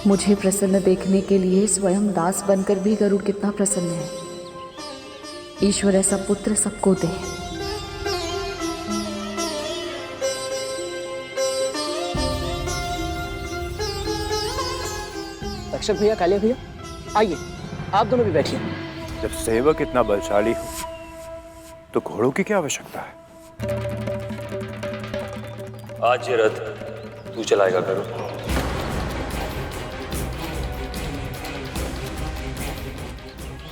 मुझे प्रसन्न देखने के लिए स्वयं दास बनकर भी गरुड़ कितना प्रसन्न है। ईश्वर ऐसा पुत्र सबको दे। रक्षक भैया, कालिया भैया, आइए, आप दोनों भी बैठिए। जब सेवक इतना बलशाली हो तो घोड़ों की क्या आवश्यकता है? आज ये रथ तू चलाएगा गरुड़।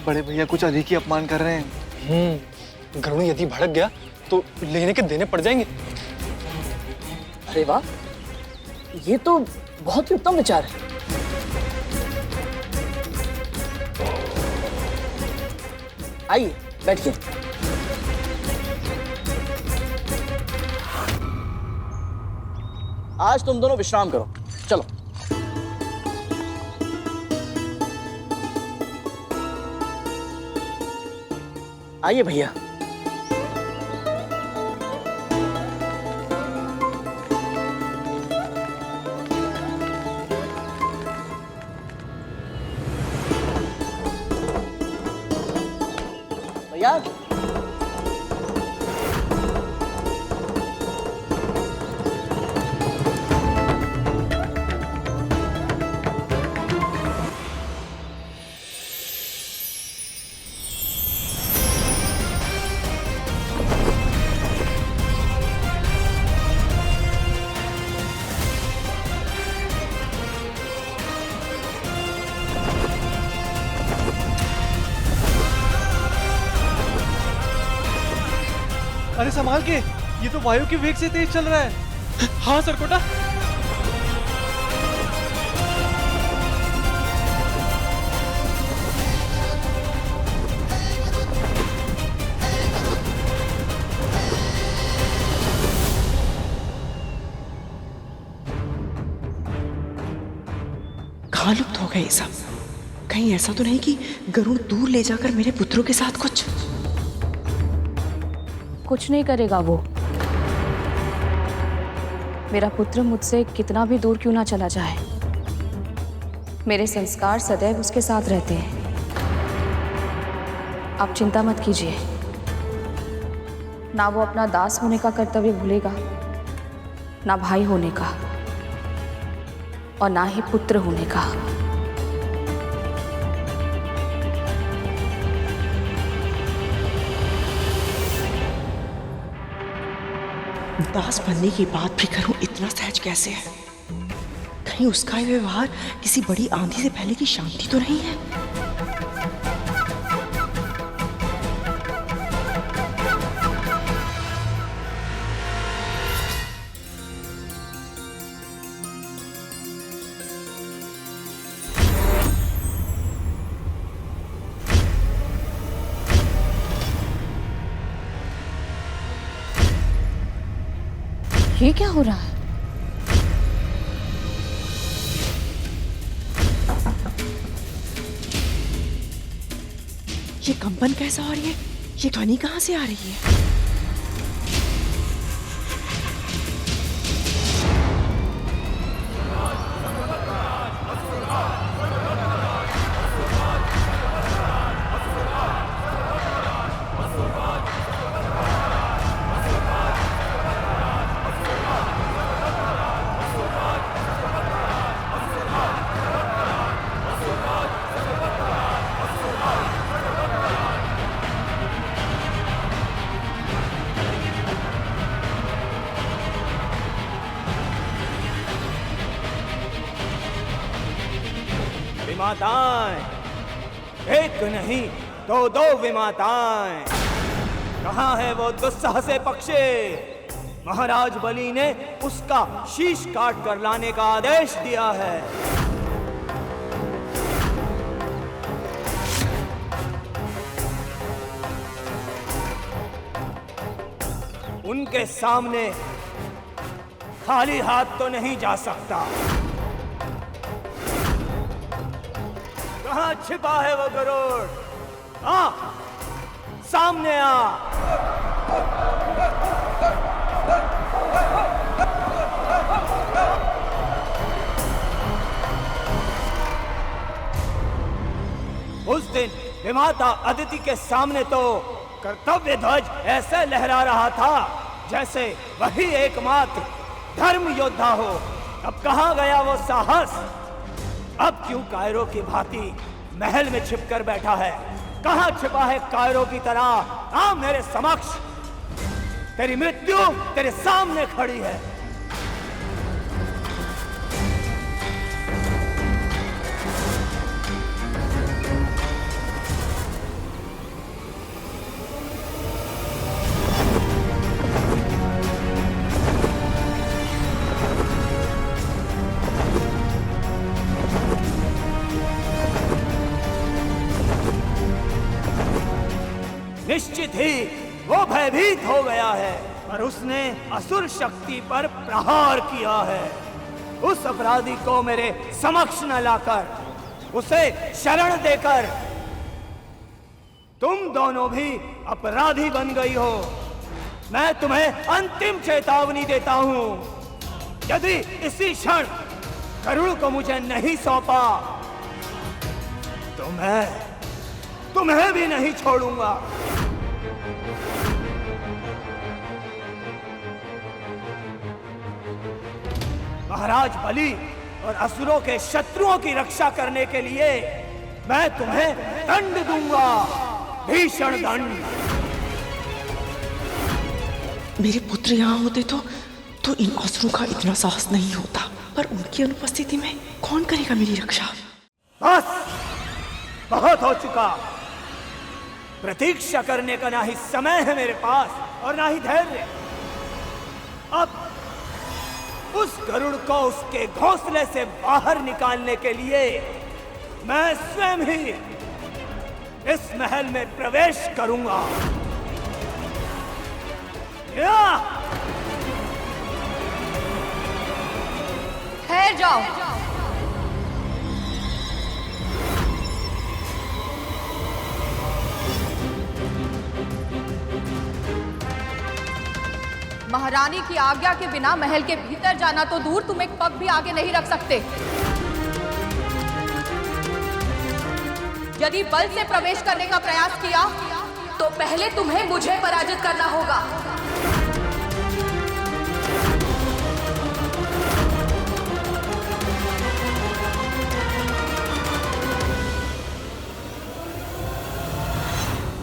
बड़े भैया कुछ अधिक ही अपमान कर रहे हैं। गरुड़ यदि भड़क गया तो लेने के देने पड़ जाएंगे। अरे वाह, ये तो बहुत ही उत्तम विचार है। आइए, बैठिए। आज तुम दोनों विश्राम करो, चलो। आइए भैया। भैया, अरे संभाल के, ये तो वायु के वेग से तेज चल रहा है। हाँ सरकोटा। कहाँ लुप्त हो गए ये सब? कहीं ऐसा तो नहीं कि गरुड़ दूर ले जाकर मेरे पुत्रों के साथ कुछ नहीं करेगा वो। मेरा पुत्र मुझसे कितना भी दूर क्यों ना चला जाए, मेरे संस्कार सदैव उसके साथ रहते हैं। आप चिंता मत कीजिए। ना वो अपना दास होने का कर्तव्य भूलेगा, ना भाई होने का, और ना ही पुत्र होने का। दास बनने के बाद भी गरुड़ इतना सहज कैसे है? कहीं उसका ये व्यवहार किसी बड़ी आंधी से पहले की शांति तो नहीं है? ये क्या हो रहा है? ये कंपन कैसा हो रही है? ये ध्वनि कहाँ से आ रही है? माताएं, एक नहीं दो दो विमाताएं। कहाँ है वो दुस्साहसे पक्षी? महाराज बलि ने उसका शीश काट कर लाने का आदेश दिया है। उनके सामने खाली हाथ तो नहीं जा सकता। कहाँ छिपा है वो गरुड़? हाँ, सामने आ। उस दिन विमाता अदिति के सामने तो कर्तव्य ध्वज ऐसे लहरा रहा था जैसे वही एकमात्र धर्म योद्धा हो। अब कहाँ गया वो साहस? अब क्यों कायरो की भांति महल में छिपकर बैठा है? कहाँ छिपा है कायरो की तरह? आ मेरे समक्ष, तेरी मृत्यु तेरे सामने खड़ी है। निश्चित ही वो भयभीत हो गया है और उसने असुर शक्ति पर प्रहार किया है। उस अपराधी को मेरे समक्ष न लाकर, उसे शरण देकर तुम दोनों भी अपराधी बन गई हो। मैं तुम्हें अंतिम चेतावनी देता हूं, यदि इसी क्षण गरुड़ को मुझे नहीं सौंपा तो मैं तुम्हें भी नहीं छोड़ूंगा। महाराज बलि और असुरों के शत्रुओं की रक्षा करने के लिए मैं तुम्हें दंड दूंगा, भीषण दंड। मेरे पुत्र यहाँ होते तो इन असुरों का इतना साहस नहीं होता, पर उनकी अनुपस्थिति में कौन करेगा मेरी रक्षा? बस, बहुत हो चुका। प्रतीक्षा करने का ना ही समय है मेरे पास और ना ही धैर्य। अब उस गरुड़ को उसके घोंसले से बाहर निकालने के लिए मैं स्वयं ही इस महल में प्रवेश करूंगा। ठहर जाओ। महारानी की आज्ञा के बिना महल के भीतर जाना तो दूर, तुम एक पग भी आगे नहीं रख सकते। यदि बल से प्रवेश करने का प्रयास किया तो पहले तुम्हें मुझे पराजित करना होगा।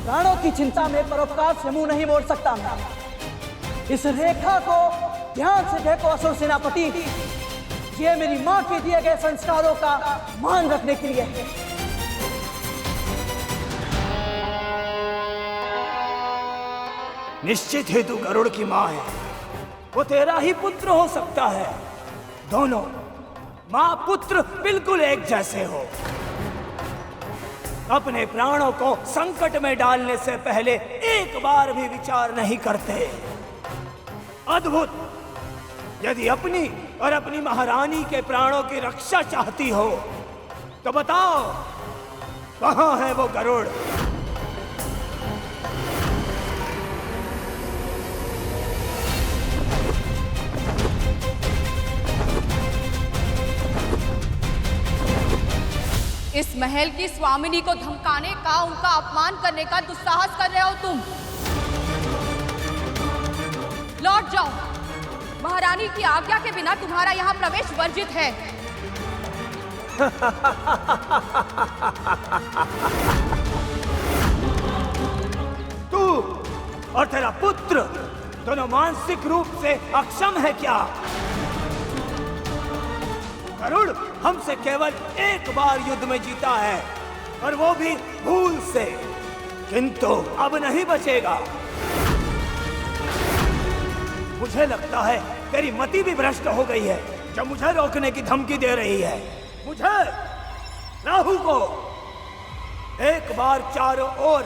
प्राणों की चिंता में परोपकार से मुंह नहीं मोड़ सकता मैं। इस रेखा को ध्यान से देखो असुर सेनापति, ये मेरी मां के दिए गए संस्कारों का मान रखने के लिए है। निश्चित ही तू गरुड़ की मां है, वो तेरा ही पुत्र हो सकता है। दोनों मां पुत्र बिल्कुल एक जैसे हो। अपने प्राणों को संकट में डालने से पहले एक बार भी विचार नहीं करते। अद्भुत! यदि अपनी और अपनी महारानी के प्राणों की रक्षा चाहती हो तो बताओ, कहां है वो गरुड़? इस महल की स्वामिनी को धमकाने का, उनका अपमान करने का दुस्साहस कर रहे हो तुम। लौट जाओ। महारानी की आज्ञा के बिना तुम्हारा यहाँ प्रवेश वर्जित है। तू और तेरा पुत्र दोनों मानसिक रूप से अक्षम है क्या? गरुड़ हमसे केवल एक बार युद्ध में जीता है, और वो भी भूल से, किंतु अब नहीं बचेगा। मुझे लगता है तेरी मति भी भ्रष्ट हो गई है, जब मुझे रोकने की धमकी दे रही है। मुझे, राहु को एक बार चारों ओर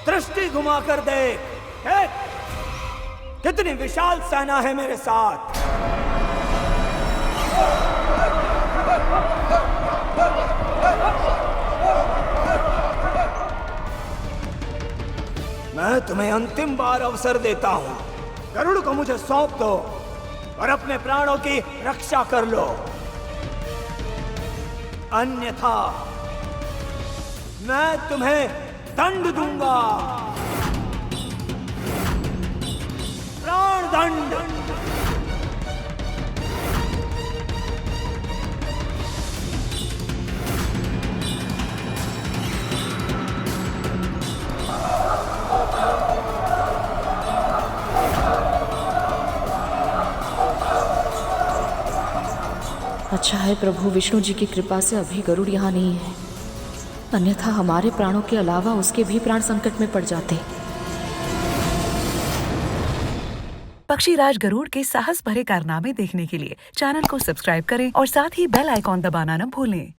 दृष्टि घुमाकर देख। कितनी विशाल सेना है मेरे साथ। मैं तुम्हें अंतिम बार अवसर देता हूं। गरुड़ को मुझे सौंप दो और अपने प्राणों की रक्षा कर लो, अन्यथा मैं तुम्हें दंड दूंगा, प्राण दंड। अच्छा है प्रभु विष्णु जी की कृपा से अभी गरुड़ यहाँ नहीं है, अन्यथा हमारे प्राणों के अलावा उसके भी प्राण संकट में पड़ जाते। पक्षीराज गरुड़ के साहस भरे कारनामे देखने के लिए चैनल को सब्सक्राइब करें और साथ ही बेल आइकॉन दबाना न भूलें।